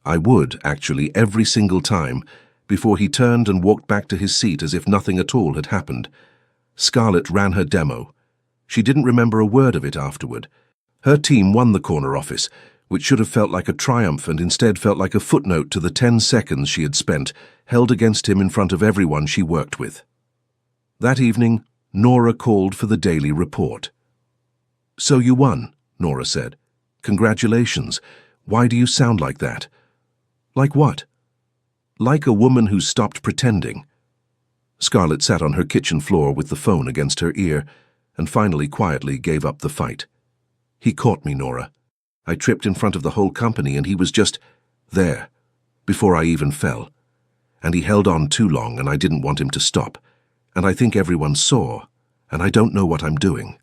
"I would, actually, every single time," before he turned and walked back to his seat as if nothing at all had happened. Scarlett ran her demo. She didn't remember a word of it afterward. Her team won the corner office, which should have felt like a triumph and instead felt like a footnote to the 10 seconds she had spent, held against him in front of everyone she worked with. That evening, Nora called for the daily report. "So you won," Nora said. "Congratulations. Why do you sound like that?" "Like what?" "Like a woman who's stopped pretending." Scarlett sat on her kitchen floor with the phone against her ear, and finally quietly gave up the fight. "He caught me, Nora. I tripped in front of the whole company and he was just there, before I even fell. And he held on too long and I didn't want him to stop. And I think everyone saw, and I don't know what I'm doing."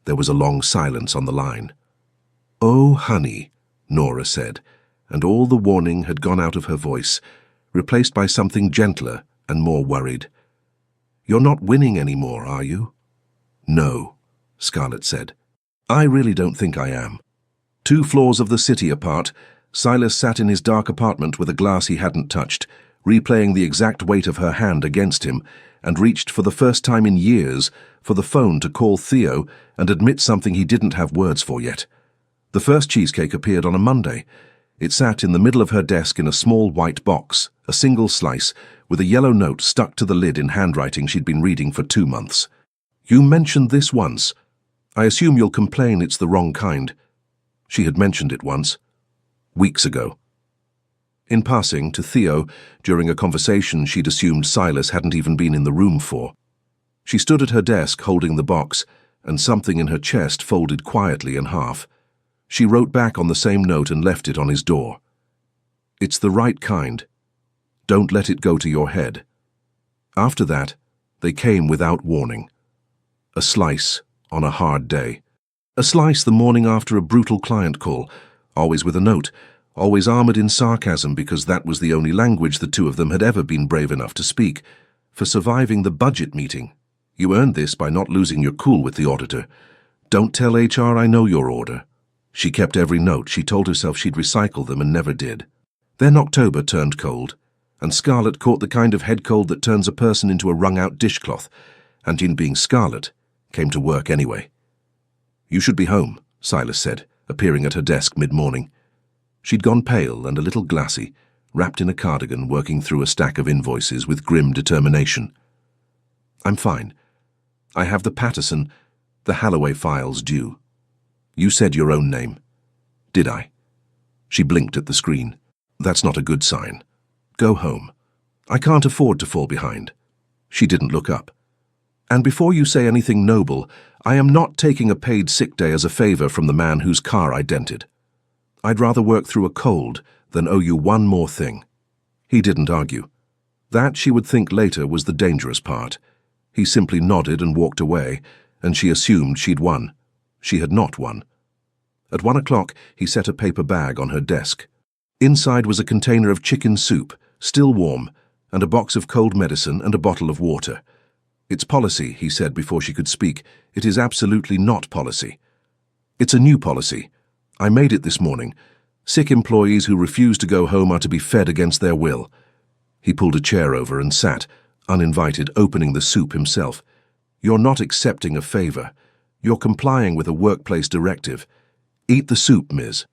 There was a long silence on the line. "Oh, honey," Nora said, and all the warning had gone out of her voice, replaced by something gentler and more worried. "You're not winning anymore, are you?" "No," Scarlett said. "I really don't think I am." 2 floors of the city apart, Silas sat in his dark apartment with a glass he hadn't touched, replaying the exact weight of her hand against him, and reached for the first time in years for the phone to call Theo and admit something he didn't have words for yet. The first cheesecake appeared on a Monday. It sat in the middle of her desk in a small white box, a single slice, with a yellow note stuck to the lid in handwriting she'd been reading for 2 months. "You mentioned this once. I assume you'll complain it's the wrong kind." She had mentioned it once. Weeks ago. In passing, to Theo, during a conversation she'd assumed Silas hadn't even been in the room for. She stood at her desk holding the box, and something in her chest folded quietly in half. She wrote back on the same note and left it on his door. "It's the right kind. Don't let it go to your head." After that, they came without warning. A slice on a hard day. A slice the morning after a brutal client call, always with a note, always armored in sarcasm because that was the only language the 2 of them had ever been brave enough to speak. "For surviving the budget meeting. You earned this by not losing your cool with the auditor. Don't tell HR I know your order." She kept every note. She told herself she'd recycle them and never did. Then October turned cold, and Scarlett caught the kind of head cold that turns a person into a wrung-out dishcloth, and in being Scarlett, came to work anyway. "You should be home," Silas said, appearing at her desk mid-morning. She'd gone pale and a little glassy, wrapped in a cardigan, working through a stack of invoices with grim determination. "I'm fine. I have the Patterson, the Halloway files due. You said your own name." "Did I?" She blinked at the screen. "That's not a good sign. Go home. I can't afford to fall behind." She didn't look up. "And before you say anything noble, I am not taking a paid sick day as a favor from the man whose car I dented. I'd rather work through a cold than owe you one more thing." He didn't argue. That, she would think later, was the dangerous part. He simply nodded and walked away, and she assumed she'd won. She had not won. At 1 o'clock, he set a paper bag on her desk. Inside was a container of chicken soup, still warm, and a box of cold medicine and a bottle of water. "It's policy," he said before she could speak. "It is absolutely not policy. It's a new policy. I made it this morning. Sick employees who refuse to go home are to be fed against their will." He pulled a chair over and sat, uninvited, opening the soup himself. "You're not accepting a favor. You're complying with a workplace directive. Eat the soup, Ms.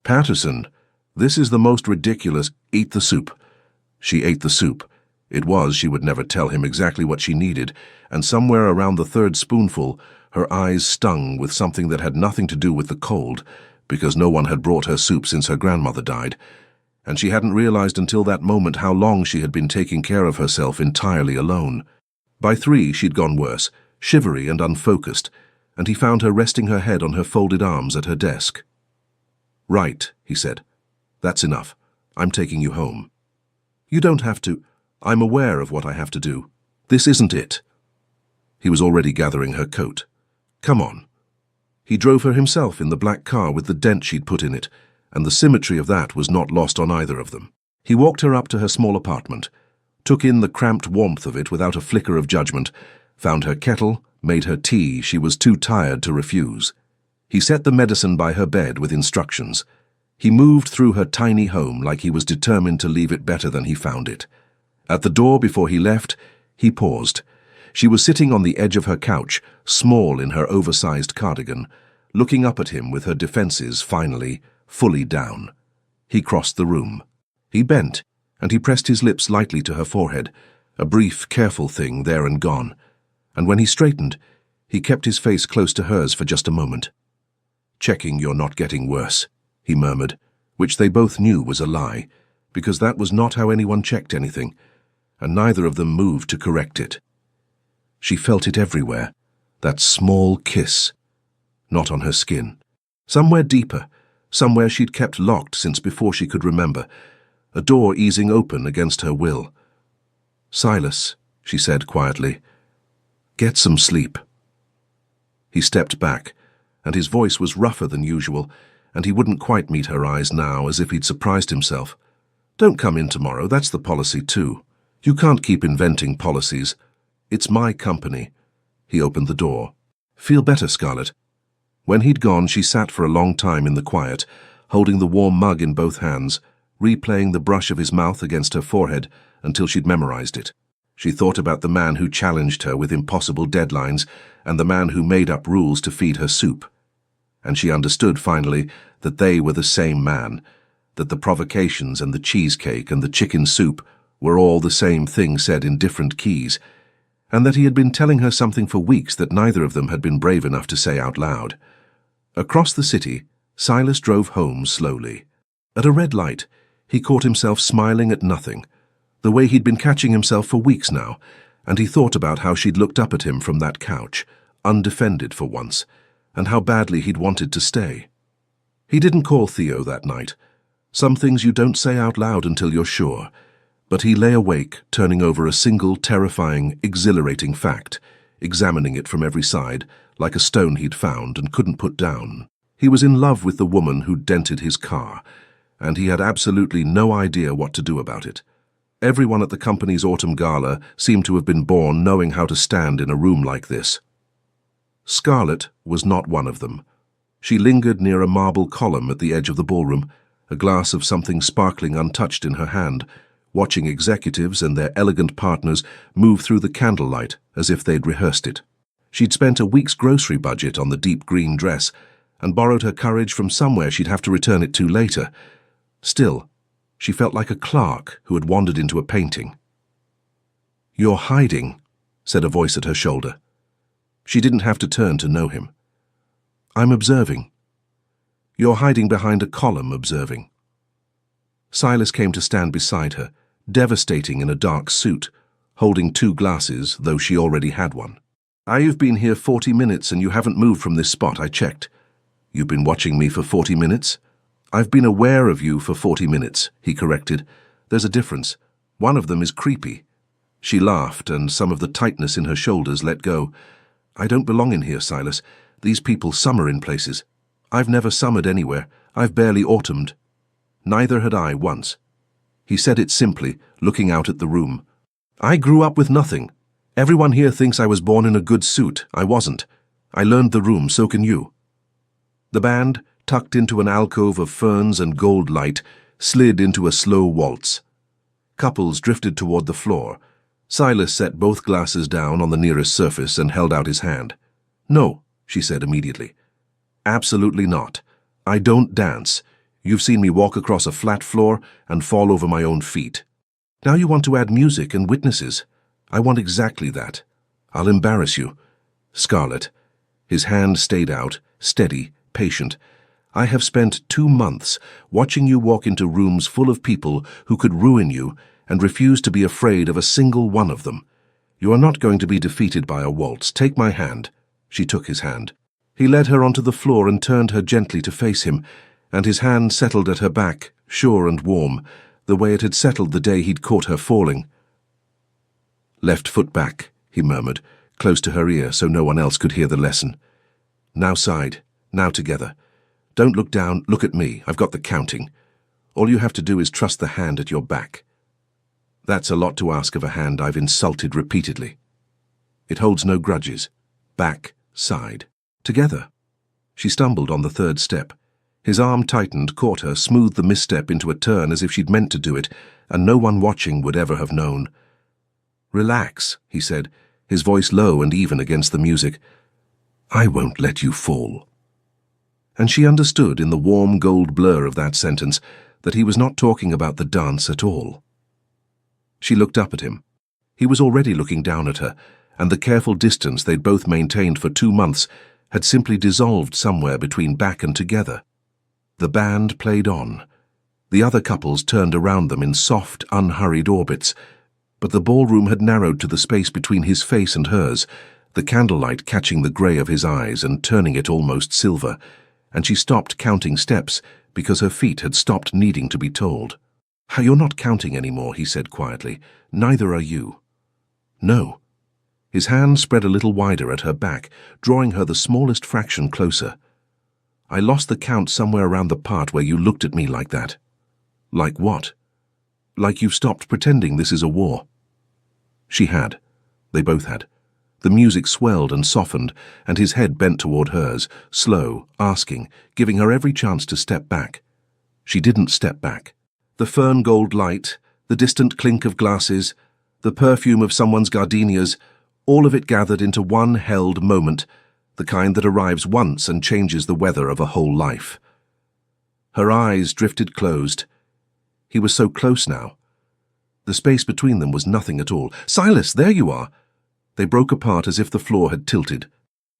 Patterson. This is the most ridiculous—" "Eat the soup." She ate the soup. It was, she would never tell him exactly what she needed, and somewhere around the third spoonful, her eyes stung with something that had nothing to do with the cold, because no one had brought her soup since her grandmother died, and she hadn't realized until that moment how long she had been taking care of herself entirely alone. By 3, she'd gone worse, shivery and unfocused, and he found her resting her head on her folded arms at her desk. "Right," he said. "That's enough. I'm taking you home." "You don't have to. I'm aware of what I have to do. This isn't it." He was already gathering her coat. "Come on." He drove her himself in the black car with the dent she'd put in it, and the symmetry of that was not lost on either of them. He walked her up to her small apartment, took in the cramped warmth of it without a flicker of judgment, found her kettle, made her tea she was too tired to refuse. He set the medicine by her bed with instructions. He moved through her tiny home like he was determined to leave it better than he found it. At the door before he left, he paused. She was sitting on the edge of her couch, small in her oversized cardigan, looking up at him with her defenses finally fully down. He crossed the room. He bent, and he pressed his lips lightly to her forehead, a brief, careful thing there and gone. And when he straightened, he kept his face close to hers for just a moment. "Checking you're not getting worse," he murmured, which they both knew was a lie, because that was not how anyone checked anything, and neither of them moved to correct it. She felt it everywhere, that small kiss. Not on her skin. Somewhere deeper, somewhere she'd kept locked since before she could remember, a door easing open against her will. "Silas," she said quietly, "get some sleep." He stepped back, and his voice was rougher than usual, and he wouldn't quite meet her eyes now, as if he'd surprised himself. "Don't come in tomorrow, that's the policy too. You can't keep inventing policies. It's my company." He opened the door. "Feel better, Scarlett?" When he'd gone, she sat for a long time in the quiet, holding the warm mug in both hands, replaying the brush of his mouth against her forehead until she'd memorized it. She thought about the man who challenged her with impossible deadlines and the man who made up rules to feed her soup. And she understood finally that they were the same man, that the provocations and the cheesecake and the chicken soup were all the same thing said in different keys, and that he had been telling her something for weeks that neither of them had been brave enough to say out loud. Across the city, Silas drove home slowly. At a red light, he caught himself smiling at nothing, the way he'd been catching himself for weeks now, and he thought about how she'd looked up at him from that couch, undefended for once, and how badly he'd wanted to stay. He didn't call Theo that night. Some things you don't say out loud until you're sure, but he lay awake, turning over a single terrifying, exhilarating fact, examining it from every side, like a stone he'd found and couldn't put down. He was in love with the woman who'd dented his car, and he had absolutely no idea what to do about it. Everyone at the company's autumn gala seemed to have been born knowing how to stand in a room like this. Scarlett was not one of them. She lingered near a marble column at the edge of the ballroom, a glass of something sparkling untouched in her hand, watching executives and their elegant partners move through the candlelight as if they'd rehearsed it. She'd spent a week's grocery budget on the deep green dress and borrowed her courage from somewhere she'd have to return it to later. Still, she felt like a clerk who had wandered into a painting. "You're hiding," said a voice at her shoulder. She didn't have to turn to know him. "I'm observing." "You're hiding behind a column observing." Silas came to stand beside her, devastating in a dark suit, holding 2 glasses, though she already had one. "I've been here 40 minutes and you haven't moved from this spot, I checked." "You've been watching me for 40 minutes?" "I've been aware of you for 40 minutes, he corrected. "There's a difference. One of them is creepy." She laughed, and some of the tightness in her shoulders let go. "I don't belong in here, Silas. These people summer in places. I've never summered anywhere. I've barely autumned." Neither had I once. He said it simply, looking out at the room. "I grew up with nothing. Everyone here thinks I was born in a good suit. I wasn't. I learned the room, so can you." The band, tucked into an alcove of ferns and gold light, slid into a slow waltz. Couples drifted toward the floor. Silas set both glasses down on the nearest surface and held out his hand. "No," she said immediately. "Absolutely not. I don't dance. You've seen me walk across a flat floor and fall over my own feet. Now you want to add music and witnesses. I want exactly that. I'll embarrass you. Scarlett." His hand stayed out, steady, patient. "I have spent 2 months watching you walk into rooms full of people who could ruin you and refuse to be afraid of a single one of them. You are not going to be defeated by a waltz. Take my hand." She took his hand. He led her onto the floor and turned her gently to face him, and his hand settled at her back, sure and warm, the way it had settled the day he'd caught her falling. "Left foot back," he murmured, close to her ear so no one else could hear the lesson. "Now side, now together. Don't look down, look at me. I've got the counting. All you have to do is trust the hand at your back." That's a lot to ask of a hand I've insulted repeatedly. It holds no grudges. Back, side, together. She stumbled on the 3rd step. His arm tightened, caught her, smoothed the misstep into a turn as if she'd meant to do it, and no one watching would ever have known. "Relax," he said, his voice low and even against the music. "I won't let you fall." And she understood in the warm gold blur of that sentence that he was not talking about the dance at all. She looked up at him. He was already looking down at her, and the careful distance they'd both maintained for 2 months had simply dissolved somewhere between back and together. The band played on. The other couples turned around them in soft, unhurried orbits, but the ballroom had narrowed to the space between his face and hers, the candlelight catching the grey of his eyes and turning it almost silver, and she stopped counting steps because her feet had stopped needing to be told. "You're not counting anymore," he said quietly. "Neither are you." "No." His hand spread a little wider at her back, drawing her the smallest fraction closer. "I lost the count somewhere around the part where you looked at me like that." "Like what?" "Like you've stopped pretending this is a war." She had. They both had. The music swelled and softened, and his head bent toward hers, slow, asking, giving her every chance to step back. She didn't step back. The fern gold light, the distant clink of glasses, the perfume of someone's gardenias, all of it gathered into one held moment, the kind that arrives once and changes the weather of a whole life. Her eyes drifted closed. He was so close now. The space between them was nothing at all. "Silas, there you are!" They broke apart as if the floor had tilted.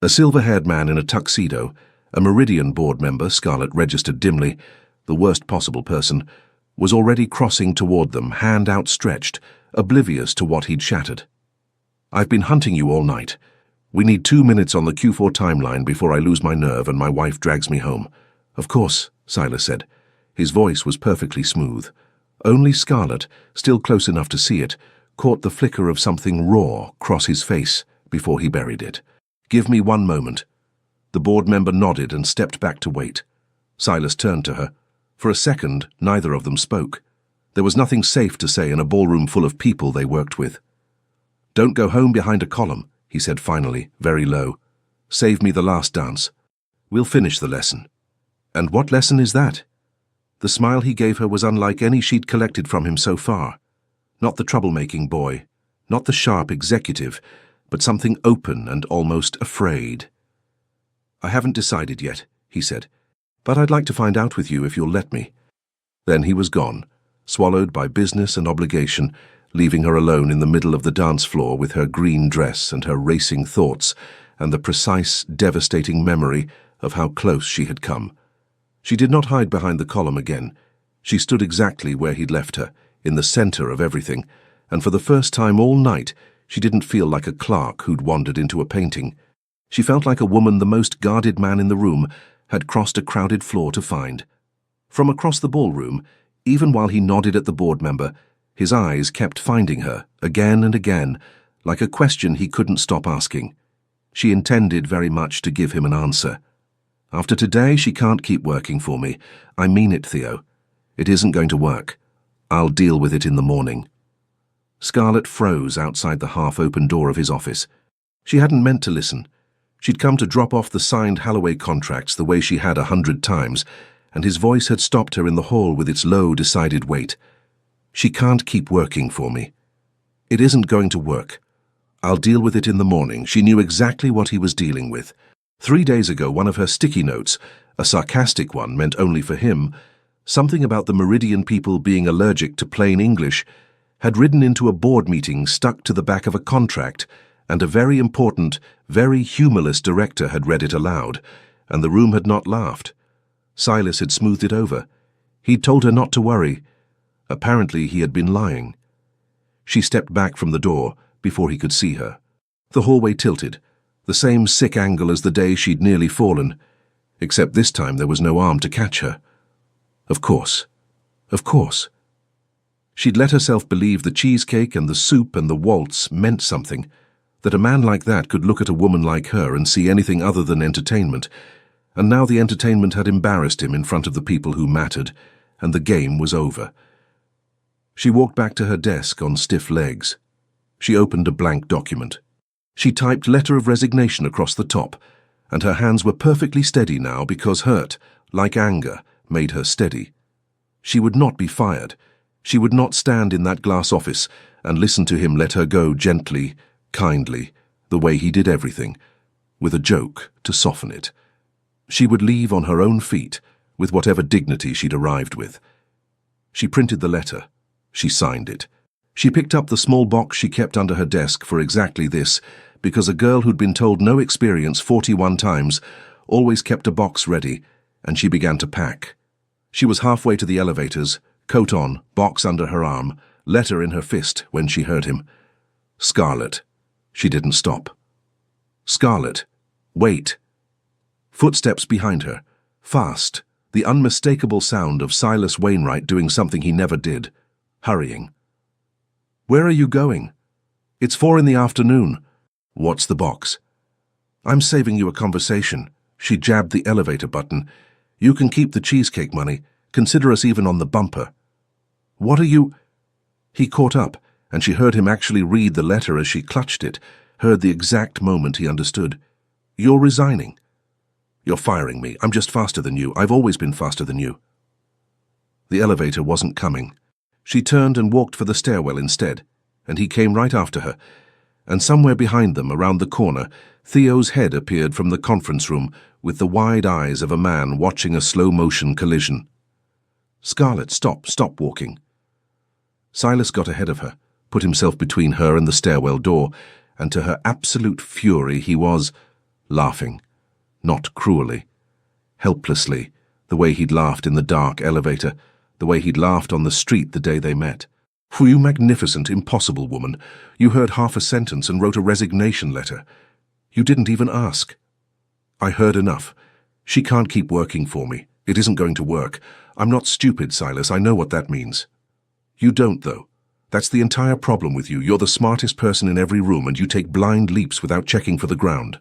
A silver-haired man in a tuxedo, a Meridian board member, Scarlett registered dimly, the worst possible person, was already crossing toward them, hand outstretched, oblivious to what he'd shattered. "I've been hunting you all night. We need 2 minutes on the Q4 timeline before I lose my nerve and my wife drags me home." "Of course," Silas said. His voice was perfectly smooth. Only Scarlett, still close enough to see it, caught the flicker of something raw cross his face before he buried it. "Give me 1 moment." The board member nodded and stepped back to wait. Silas turned to her. For a second, neither of them spoke. There was nothing safe to say in a ballroom full of people they worked with. "Don't go home behind a column," he said finally, very low. "Save me the last dance. We'll finish the lesson." "And what lesson is that?" The smile he gave her was unlike any she'd collected from him so far. Not the troublemaking boy, not the sharp executive, but something open and almost afraid. "I haven't decided yet," he said, "but I'd like to find out with you if you'll let me." Then he was gone, swallowed by business and obligation, leaving her alone in the middle of the dance floor with her green dress and her racing thoughts and the precise, devastating memory of how close she had come. She did not hide behind the column again. She stood exactly where he'd left her, in the center of everything, and for the first time all night she didn't feel like a clerk who'd wandered into a painting. She felt like a woman the most guarded man in the room had crossed a crowded floor to find. From across the ballroom, even while he nodded at the board member, His eyes kept finding her, again and again, like a question he couldn't stop asking. She intended very much to give him an answer. "After today, she can't keep working for me. I mean it, Theo. It isn't going to work. I'll deal with it in the morning." Scarlett froze outside the half-open door of his office. She hadn't meant to listen. She'd come to drop off the signed Halloway contracts the way she had 100 times, and his voice had stopped her in the hall with its low, decided weight. "She can't keep working for me. It isn't going to work. I'll deal with it in the morning." She knew exactly what he was dealing with. 3 days ago, one of her sticky notes, a sarcastic one meant only for him, something about the Meridian people being allergic to plain English, had ridden into a board meeting stuck to the back of a contract, and a very important, very humorless director had read it aloud, and the room had not laughed. Silas had smoothed it over. He'd told her not to worry. Apparently he had been lying. She stepped back from the door before he could see her. The hallway tilted, the same sick angle as the day she'd nearly fallen, except this time there was no arm to catch her. Of course. Of course. She'd let herself believe the cheesecake and the soup and the waltz meant something, that a man like that could look at a woman like her and see anything other than entertainment, and now the entertainment had embarrassed him in front of the people who mattered, and the game was over. She walked back to her desk on stiff legs. She opened a blank document. She typed letter of resignation across the top, and her hands were perfectly steady now because hurt, like anger, made her steady. She would not be fired. She would not stand in that glass office and listen to him let her go gently, kindly, the way he did everything, with a joke to soften it. She would leave on her own feet, with whatever dignity she'd arrived with. She printed the letter. She signed it. She picked up the small box she kept under her desk for exactly this, because a girl who'd been told no experience 41 times always kept a box ready, and she began to pack. She was halfway to the elevators, coat on, box under her arm, letter in her fist when she heard him. "Scarlett." She didn't stop. "Scarlett, wait." Footsteps behind her, fast, the unmistakable sound of Silas Wainwright doing something he never did, hurrying. "Where are you going?" "It's 4 in the afternoon." "What's the box?" "I'm saving you a conversation." She jabbed the elevator button. "You can keep the cheesecake money. Consider us even on the bumper." "What are you—" He caught up, and she heard him actually read the letter as she clutched it, heard the exact moment he understood. "You're resigning." "You're firing me. I'm just faster than you. I've always been faster than you." The elevator wasn't coming. She turned and walked for the stairwell instead, and he came right after her, and somewhere behind them, around the corner, Theo's head appeared from the conference room with the wide eyes of a man watching a slow-motion collision. "Scarlett, stop walking." Silas got ahead of her, put himself between her and the stairwell door, and to her absolute fury he was laughing, not cruelly, helplessly, the way he'd laughed in the dark elevator, the way he'd laughed on the street the day they met. "For you magnificent, impossible woman, you heard half a sentence and wrote a resignation letter. You didn't even ask." "I heard enough. She can't keep working for me. It isn't going to work. I'm not stupid, Silas. I know what that means." "You don't, though. That's the entire problem with you. You're the smartest person in every room, and you take blind leaps without checking for the ground."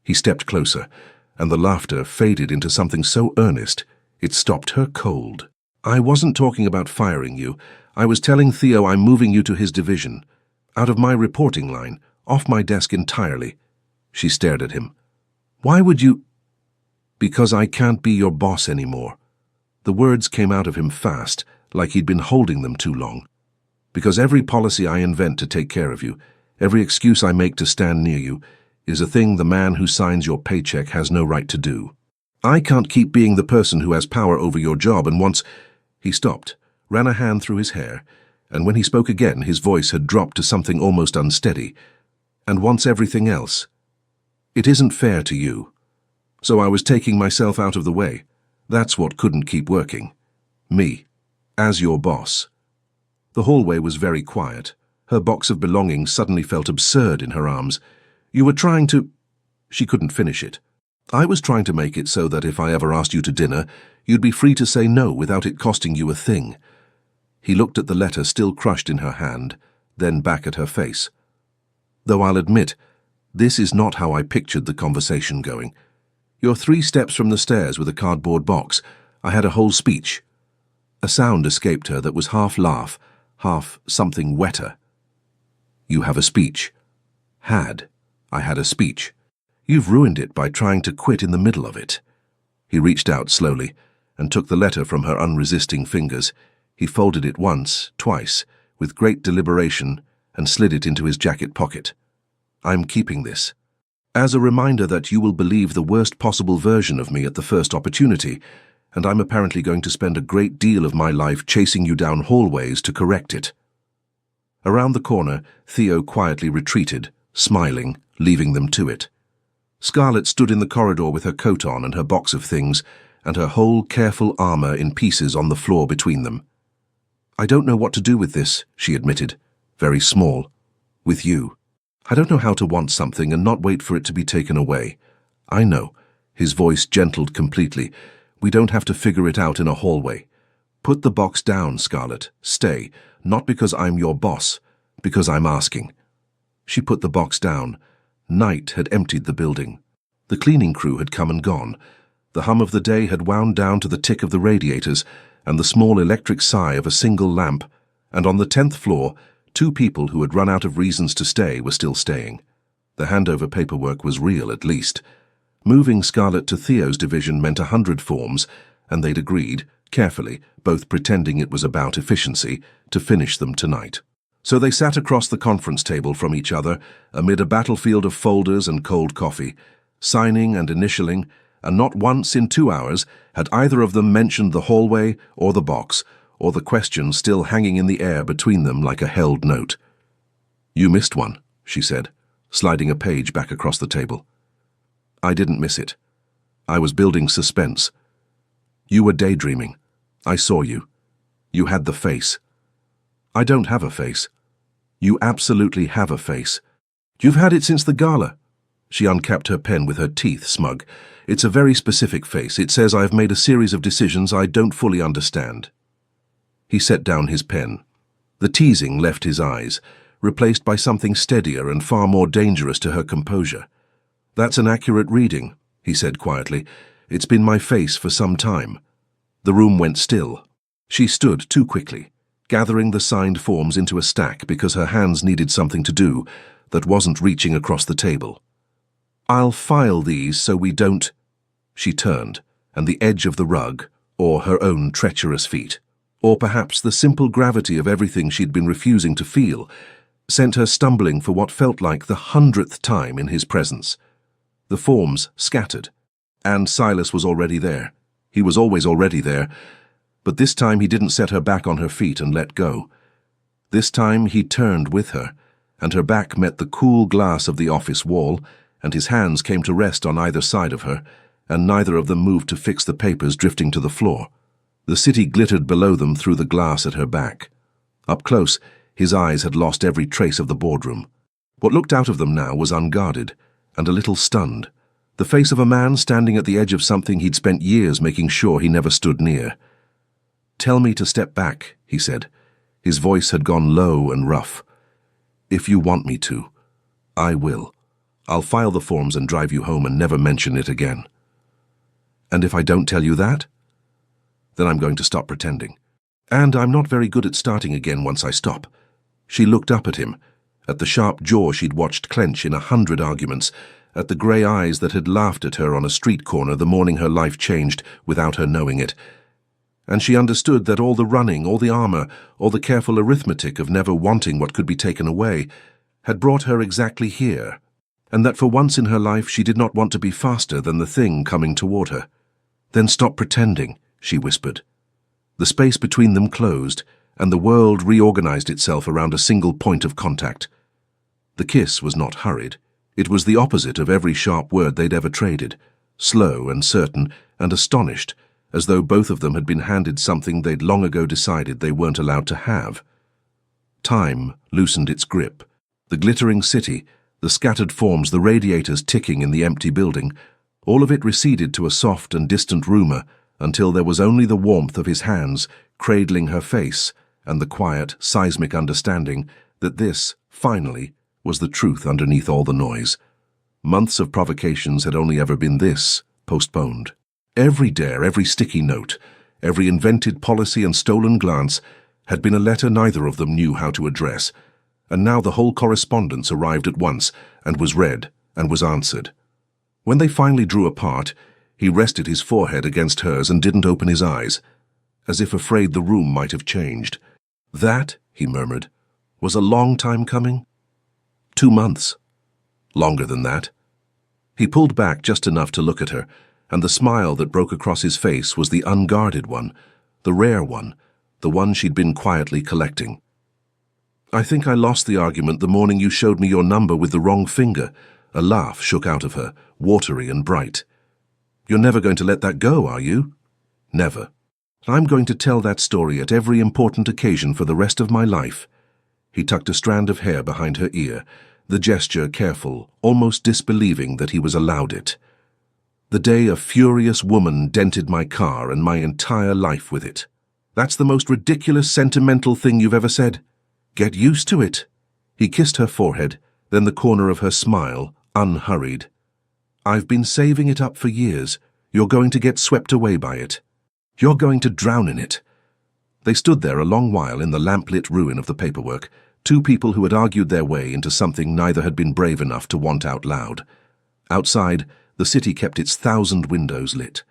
He stepped closer, and the laughter faded into something so earnest it stopped her cold. "I wasn't talking about firing you. I was telling Theo I'm moving you to his division. Out of my reporting line, off my desk entirely." She stared at him. "Why would you—" "Because I can't be your boss anymore." The words came out of him fast, like he'd been holding them too long. "Because every policy I invent to take care of you, every excuse I make to stand near you, is a thing the man who signs your paycheck has no right to do. I can't keep being the person who has power over your job and wants—" He stopped, ran a hand through his hair, and when he spoke again his voice had dropped to something almost unsteady. "And wants everything else. It isn't fair to you. So I was taking myself out of the way. That's what couldn't keep working. Me, as your boss." The hallway was very quiet. Her box of belongings suddenly felt absurd in her arms. "You were trying to—" She couldn't finish it. "I was trying to make it so that if I ever asked you to dinner, you'd be free to say no without it costing you a thing." He looked at the letter still crushed in her hand, then back at her face. "Though I'll admit, this is not how I pictured the conversation going. You're 3 steps from the stairs with a cardboard box. I had a whole speech." A sound escaped her that was half laugh, half something wetter. "You have a speech." "Had. I had a speech. You've ruined it by trying to quit in the middle of it." He reached out slowly and took the letter from her unresisting fingers. He folded it once, twice, with great deliberation, and slid it into his jacket pocket. "I'm keeping this. As a reminder that you will believe the worst possible version of me at the first opportunity, and I'm apparently going to spend a great deal of my life chasing you down hallways to correct it." Around the corner, Theo quietly retreated, smiling, leaving them to it. Scarlett stood in the corridor with her coat on and her box of things, and her whole careful armor in pieces on the floor between them. "I don't know what to do with this," she admitted, very small. "With you. I don't know how to want something and not wait for it to be taken away. I know." His voice gentled completely. "We don't have to figure it out in a hallway. Put the box down, Scarlett. Stay, not because I'm your boss, because I'm asking." She put the box down. Night had emptied the building. The cleaning crew had come and gone. The hum of the day had wound down to the tick of the radiators and the small electric sigh of a single lamp, and on the 10th floor, 2 people who had run out of reasons to stay were still staying. The handover paperwork was real, at least. Moving Scarlett to Theo's division meant 100 forms, and they'd agreed, carefully, both pretending it was about efficiency, to finish them tonight. So they sat across the conference table from each other, amid a battlefield of folders and cold coffee, signing and initialing, and not once in 2 hours had either of them mentioned the hallway or the box, or the question still hanging in the air between them like a held note. "You missed one," she said, sliding a page back across the table. "I didn't miss it. I was building suspense. You were daydreaming. I saw you. You had the face." "I don't have a face." "You absolutely have a face. You've had it since the gala." She uncapped her pen with her teeth smug. "It's a very specific face. It says I've made a series of decisions I don't fully understand." He set down his pen. The teasing left his eyes, replaced by something steadier and far more dangerous to her composure. "That's an accurate reading," he said quietly. "It's been my face for some time." The room went still. She stood too quickly, gathering the signed forms into a stack because her hands needed something to do that wasn't reaching across the table. "I'll file these so we don't—" She turned, and the edge of the rug, or her own treacherous feet, or perhaps the simple gravity of everything she'd been refusing to feel, sent her stumbling for what felt like the 100th time in his presence. The forms scattered, and Silas was already there. He was always already there, but this time he didn't set her back on her feet and let go. This time he turned with her, and her back met the cool glass of the office wall, and his hands came to rest on either side of her, and neither of them moved to fix the papers drifting to the floor. The city glittered below them through the glass at her back. Up close, his eyes had lost every trace of the boardroom. What looked out of them now was unguarded, and a little stunned. The face of a man standing at the edge of something he'd spent years making sure he never stood near. "Tell me to step back," he said. His voice had gone low and rough. "If you want me to, I will. I'll file the forms and drive you home and never mention it again." "And if I don't tell you that?" "Then I'm going to stop pretending. And I'm not very good at starting again once I stop." She looked up at him, at the sharp jaw she'd watched clench in 100 arguments, at the grey eyes that had laughed at her on a street corner the morning her life changed without her knowing it. And she understood that all the running, all the armor, all the careful arithmetic of never wanting what could be taken away had brought her exactly here, and that for once in her life she did not want to be faster than the thing coming toward her. "Then stop pretending," she whispered. The space between them closed, and the world reorganized itself around a single point of contact. The kiss was not hurried. It was the opposite of every sharp word they'd ever traded, slow and certain and astonished, as though both of them had been handed something they'd long ago decided they weren't allowed to have. Time loosened its grip. The glittering city, the scattered forms, the radiators ticking in the empty building, all of it receded to a soft and distant rumor until there was only the warmth of his hands cradling her face and the quiet, seismic understanding that this, finally, was the truth underneath all the noise. Months of provocations had only ever been this, postponed. Every dare, every sticky note, every invented policy and stolen glance had been a letter neither of them knew how to address, and now the whole correspondence arrived at once and was read and was answered. When they finally drew apart, he rested his forehead against hers and didn't open his eyes, as if afraid the room might have changed. That, he murmured, was a long time coming? 2 months. Longer than that. He pulled back just enough to look at her, and the smile that broke across his face was the unguarded one, the rare one, the one she'd been quietly collecting. I think I lost the argument the morning you showed me your number with the wrong finger. A laugh shook out of her, watery and bright. You're never going to let that go, are you? Never. I'm going to tell that story at every important occasion for the rest of my life. He tucked a strand of hair behind her ear, the gesture careful, almost disbelieving that he was allowed it. The day a furious woman dented my car and my entire life with it. That's the most ridiculous, sentimental thing you've ever said. Get used to it. He kissed her forehead, then the corner of her smile, unhurried. I've been saving it up for years. You're going to get swept away by it. You're going to drown in it. They stood there a long while in the lamplit ruin of the paperwork, two people who had argued their way into something neither had been brave enough to want out loud. Outside, the city kept its 1,000 windows lit.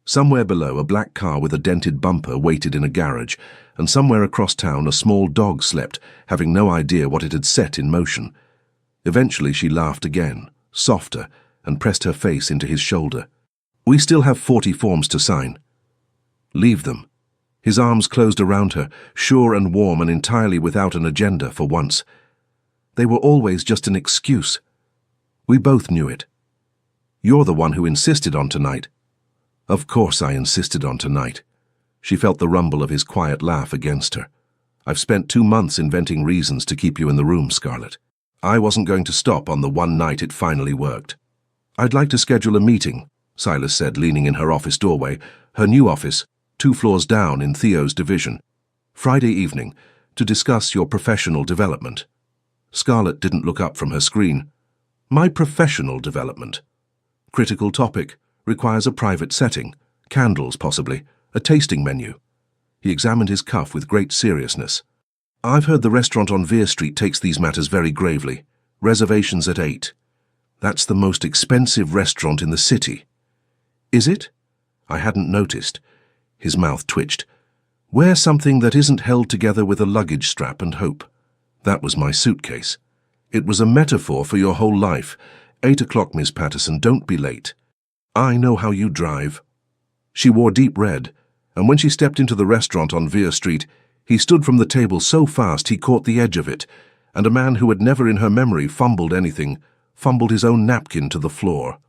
Somewhere below, a black car with a dented bumper waited in a garage, and somewhere across town a small dog slept, having no idea what it had set in motion. Eventually she laughed again, softer, and pressed her face into his shoulder. We still have 40 forms to sign. Leave them. His arms closed around her, sure and warm and entirely without an agenda for once. They were always just an excuse. We both knew it. You're the one who insisted on tonight. Of course I insisted on tonight. She felt the rumble of his quiet laugh against her. I've spent 2 months inventing reasons to keep you in the room, Scarlett. I wasn't going to stop on the one night it finally worked. I'd like to schedule a meeting, Silas said, leaning in her office doorway, her new office, 2 floors down in Theo's division. Friday evening, to discuss your professional development. Scarlett didn't look up from her screen. My professional development. Critical topic. Requires a private setting. Candles, possibly. A tasting menu. He examined his cuff with great seriousness. I've heard the restaurant on Vere Street takes these matters very gravely. Reservations at 8. That's the most expensive restaurant in the city. Is it? I hadn't noticed. His mouth twitched. Wear something that isn't held together with a luggage strap and hope. That was my suitcase. It was a metaphor for your whole life. 8 o'clock, Miss Patterson, don't be late. I know how you drive. She wore deep red, and when she stepped into the restaurant on Vere Street, he stood from the table so fast he caught the edge of it, and a man who had never in her memory fumbled anything, fumbled his own napkin to the floor.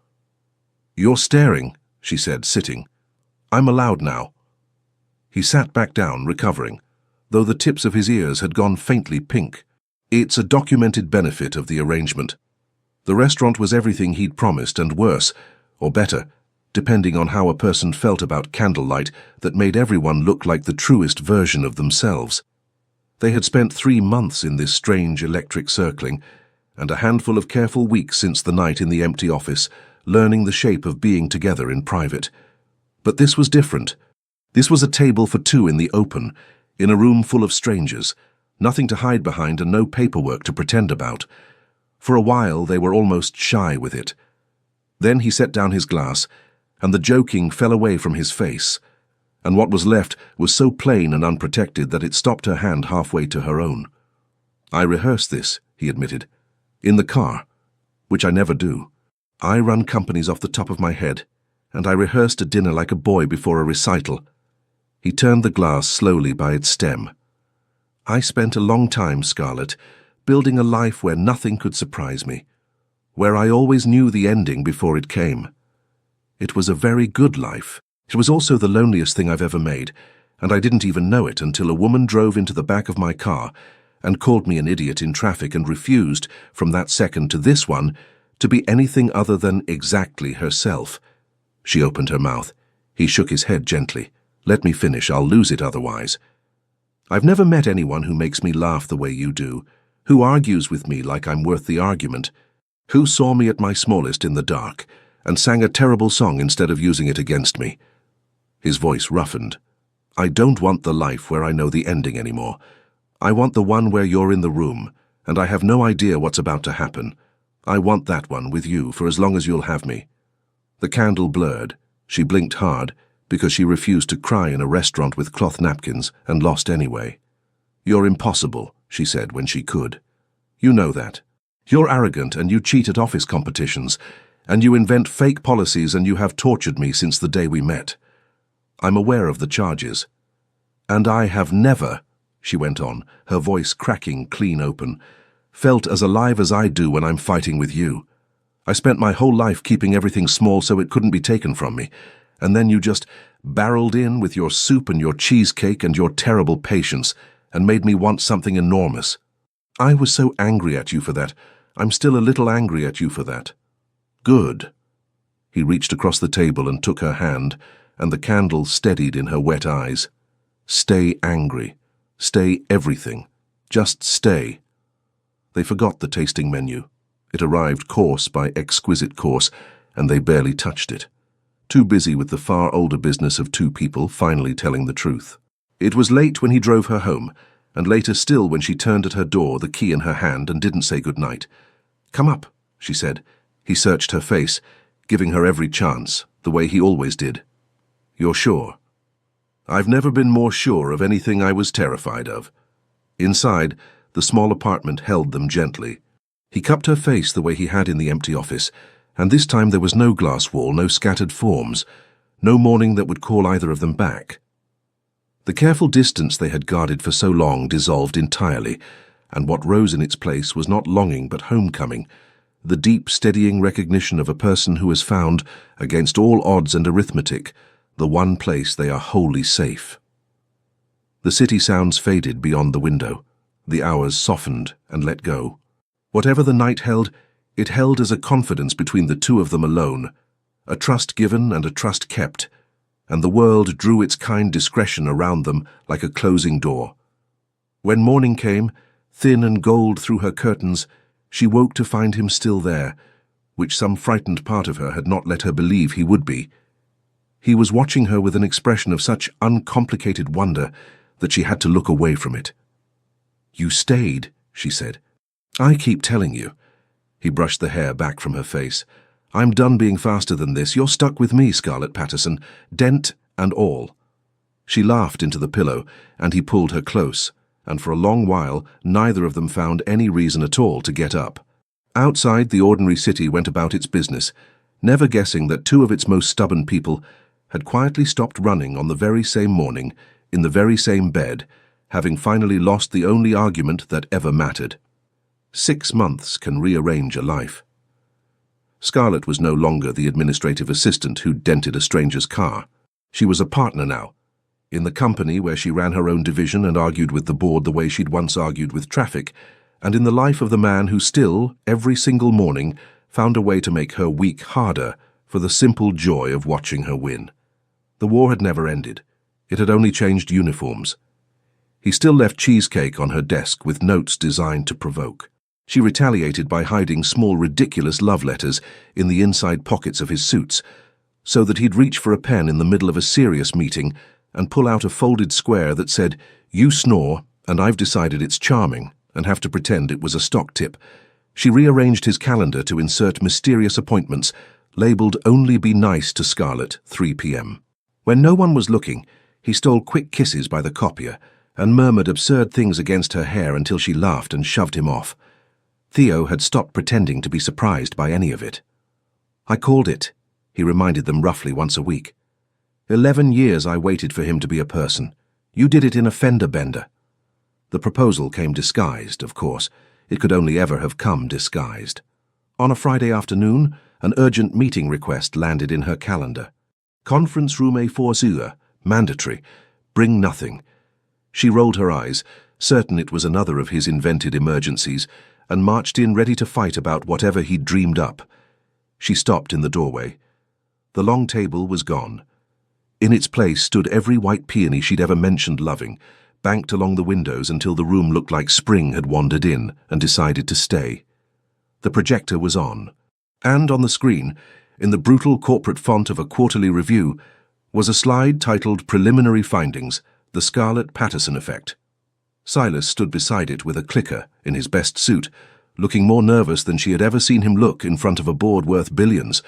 You're staring, she said, sitting. I'm allowed now. He sat back down, recovering, though the tips of his ears had gone faintly pink. It's a documented benefit of the arrangement. The restaurant was everything he'd promised and worse, or better, depending on how a person felt about candlelight that made everyone look like the truest version of themselves. They had spent 3 months in this strange electric circling, and a handful of careful weeks since the night in the empty office, learning the shape of being together in private. But this was different. This was a table for 2 in the open, in a room full of strangers, nothing to hide behind and no paperwork to pretend about. For a while they were almost shy with it. Then he set down his glass, and the joking fell away from his face, and what was left was so plain and unprotected that it stopped her hand halfway to her own. I rehearsed this, he admitted, in the car, which I never do. I run companies off the top of my head, and I rehearsed a dinner like a boy before a recital. He turned the glass slowly by its stem. I spent a long time, Scarlett, building a life where nothing could surprise me, where I always knew the ending before it came. It was a very good life. It was also the loneliest thing I've ever made, and I didn't even know it until a woman drove into the back of my car and called me an idiot in traffic and refused, from that second to this one, to be anything other than exactly herself. She opened her mouth. He shook his head gently. Let me finish, I'll lose it otherwise. I've never met anyone who makes me laugh the way you do, who argues with me like I'm worth the argument, who saw me at my smallest in the dark and sang a terrible song instead of using it against me." His voice roughened. "I don't want the life where I know the ending anymore. I want the one where you're in the room, and I have no idea what's about to happen. I want that one with you for as long as you'll have me." The candle blurred. She blinked hard, because she refused to cry in a restaurant with cloth napkins and lost anyway. "You're impossible," she said when she could. "You know that. You're arrogant and you cheat at office competitions, and you invent fake policies, and you have tortured me since the day we met. I'm aware of the charges. And I have never," she went on, her voice cracking clean open, "felt as alive as I do when I'm fighting with you. I spent my whole life keeping everything small so it couldn't be taken from me, and then you just barreled in with your soup and your cheesecake and your terrible patience and made me want something enormous. I was so angry at you for that. I'm still a little angry at you for that." "Good." He reached across the table and took her hand, and the candle steadied in her wet eyes. "Stay angry. Stay everything. Just stay." They forgot the tasting menu. It arrived course by exquisite course, and they barely touched it, too busy with the far older business of two people finally telling the truth. It was late when he drove her home, and later still when she turned at her door, the key in her hand, and didn't say good night. "Come up," she said. He searched her face, giving her every chance, the way he always did. "You're sure?" "I've never been more sure of anything I was terrified of." Inside, the small apartment held them gently. He cupped her face the way he had in the empty office, and this time there was no glass wall, no scattered forms, no morning that would call either of them back. The careful distance they had guarded for so long dissolved entirely, and what rose in its place was not longing but homecoming, the deep, steadying recognition of a person who has found, against all odds and arithmetic, the one place they are wholly safe. The city sounds faded beyond the window. The hours softened and let go. Whatever the night held, it held as a confidence between the two of them alone, a trust given and a trust kept, and the world drew its kind discretion around them like a closing door. When morning came, thin and gold through her curtains, she woke to find him still there, which some frightened part of her had not let her believe he would be. He was watching her with an expression of such uncomplicated wonder that she had to look away from it. "You stayed," she said. "I keep telling you." He brushed the hair back from her face. "I'm done being faster than this. You're stuck with me, Scarlett Patterson, dent and all." She laughed into the pillow, and he pulled her close, and for a long while neither of them found any reason at all to get up. Outside, the ordinary city went about its business, never guessing that two of its most stubborn people had quietly stopped running on the very same morning, in the very same bed, having finally lost the only argument that ever mattered. 6 months can rearrange a life. Scarlett was no longer the administrative assistant who dented a stranger's car. She was a partner now, in the company where she ran her own division and argued with the board the way she'd once argued with traffic, and in the life of the man who still, every single morning, found a way to make her week harder for the simple joy of watching her win. The war had never ended. It had only changed uniforms. He still left cheesecake on her desk with notes designed to provoke. She retaliated by hiding small, ridiculous love letters in the inside pockets of his suits, so that he'd reach for a pen in the middle of a serious meeting and pull out a folded square that said, "You snore, and I've decided it's charming," and have to pretend it was a stock tip. She rearranged his calendar to insert mysterious appointments, labeled "Only Be Nice to Scarlett, 3 p.m. When no one was looking, he stole quick kisses by the copier and murmured absurd things against her hair until she laughed and shoved him off. Theo had stopped pretending to be surprised by any of it. "I called it," he reminded them roughly once a week. 11 years I waited for him to be a person. You did it in a fender bender." The proposal came disguised, of course. It could only ever have come disguised. On a Friday afternoon, an urgent meeting request landed in her calendar. "Conference room A4 mandatory. Bring nothing." She rolled her eyes, certain it was another of his invented emergencies, and marched in ready to fight about whatever he'd dreamed up. She stopped in the doorway. The long table was gone. In its place stood every white peony she'd ever mentioned loving, banked along the windows until the room looked like spring had wandered in and decided to stay. The projector was on, and on the screen, in the brutal corporate font of a quarterly review, was a slide titled Preliminary Findings, The Scarlett Patterson Effect. Silas stood beside it with a clicker in his best suit, looking more nervous than she had ever seen him look in front of a board worth billions.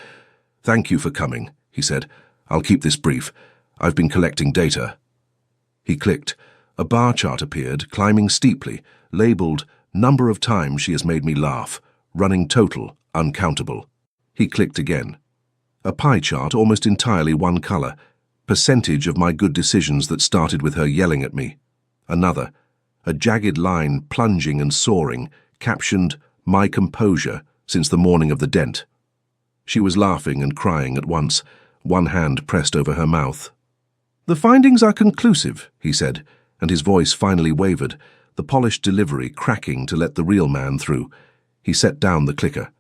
"Thank you for coming," he said. "I'll keep this brief. I've been collecting data." He clicked. A bar chart appeared, climbing steeply, labelled "Number of times she has made me laugh, running total, uncountable." He clicked again. A pie chart almost entirely one colour, percentage of my good decisions that started with her yelling at me. Another, a jagged line plunging and soaring, captioned "My composure since the morning of the dent." She was laughing and crying at once, one hand pressed over her mouth. "The findings are conclusive," he said, and his voice finally wavered, the polished delivery cracking to let the real man through. He set down the clicker.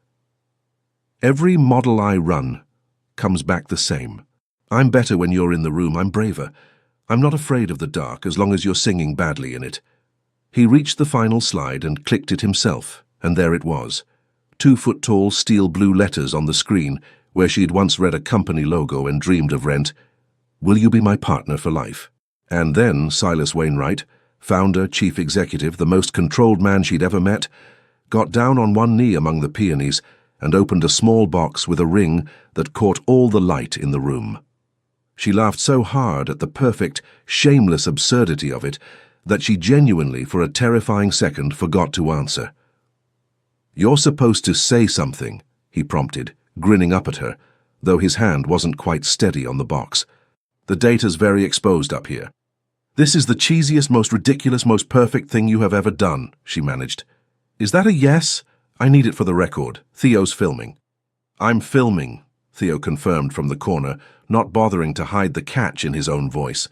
"Every model I run comes back the same. I'm better when you're in the room, I'm braver. I'm not afraid of the dark as long as you're singing badly in it." He reached the final slide and clicked it himself, and there it was. 2-foot-tall steel blue letters on the screen, where she'd once read a company logo and dreamed of rent. "Will you be my partner for life?" And then Silas Wainwright, founder, chief executive, the most controlled man she'd ever met, got down on one knee among the peonies and opened a small box with a ring that caught all the light in the room. She laughed so hard at the perfect, shameless absurdity of it that she genuinely, for a terrifying second, forgot to answer. "You're supposed to say something," he prompted, grinning up at her, though his hand wasn't quite steady on the box. "The data's very exposed up here." "This is the cheesiest, most ridiculous, most perfect thing you have ever done," she managed. "Is that a yes? I need it for the record. Theo's filming." "I'm filming," Theo confirmed from the corner, not bothering to hide the catch in his own voice.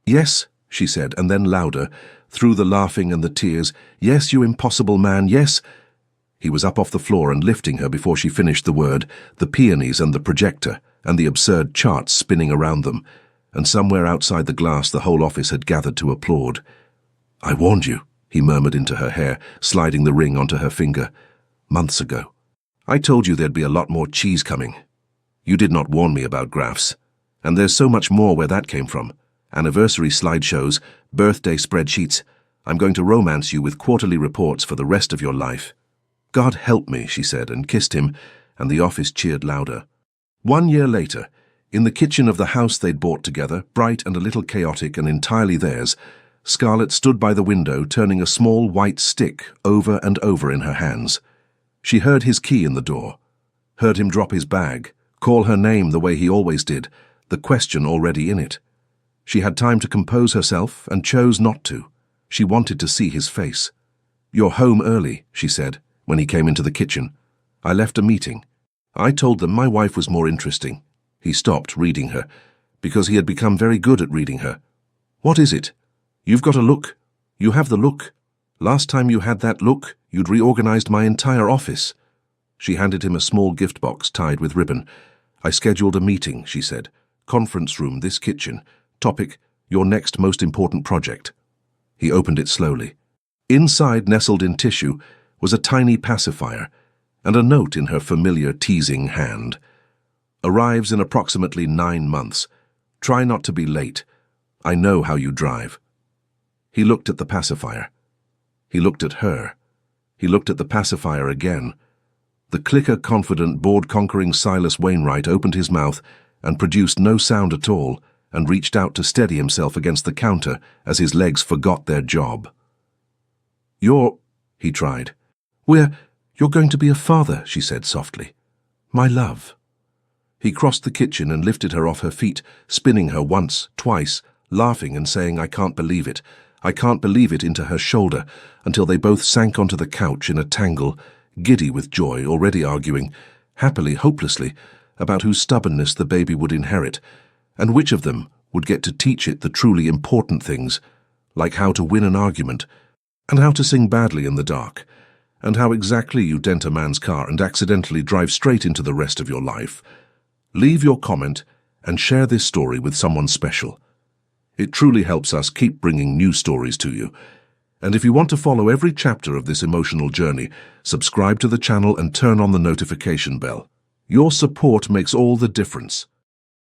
"Yes," she said, and then louder, through the laughing and the tears. "Yes, you impossible man, yes." He was up off the floor and lifting her before she finished the word, the peonies and the projector, and the absurd charts spinning around them, and somewhere outside the glass the whole office had gathered to applaud. "I warned you," he murmured into her hair, sliding the ring onto her finger. "Months ago. I told you there'd be a lot more cheese coming. You did not warn me about graphs. And there's so much more where that came from. Anniversary slideshows, birthday spreadsheets. I'm going to romance you with quarterly reports for the rest of your life." "God help me," she said, and kissed him, and the office cheered louder. 1 year later, in the kitchen of the house they'd bought together, bright and a little chaotic and entirely theirs, Scarlett stood by the window turning a small white stick over and over in her hands. She heard his key in the door, heard him drop his bag, call her name the way he always did, the question already in it. She had time to compose herself and chose not to. She wanted to see his face. "You're home early," she said, when he came into the kitchen. "I left a meeting. I told them my wife was more interesting." He stopped reading her, because he had become very good at reading her. "What is it? You've got a look. You have the look. Last time you had that look, you'd reorganized my entire office." She handed him a small gift box tied with ribbon. "I scheduled a meeting," she said. "Conference room, this kitchen. Topic, your next most important project." He opened it slowly. Inside, nestled in tissue, was a tiny pacifier and a note in her familiar teasing hand. "Arrives in approximately 9 months. Try not to be late. I know how you drive." He looked at the pacifier. He looked at her. He looked at the pacifier again. The clicker-confident, board-conquering Silas Wainwright opened his mouth and produced no sound at all, and reached out to steady himself against the counter as his legs forgot their job. He tried. You're going to be a father," she said softly. "My love." He crossed the kitchen and lifted her off her feet, spinning her once, twice, laughing and saying, "I can't believe it. I can't believe it," into her shoulder, until they both sank onto the couch in a tangle, giddy with joy, already arguing, happily, hopelessly, about whose stubbornness the baby would inherit, and which of them would get to teach it the truly important things, like how to win an argument, and how to sing badly in the dark, and how exactly you dent a man's car and accidentally drive straight into the rest of your life. Leave your comment and share this story with someone special. It truly helps us keep bringing new stories to you. And if you want to follow every chapter of this emotional journey, subscribe to the channel and turn on the notification bell. Your support makes all the difference.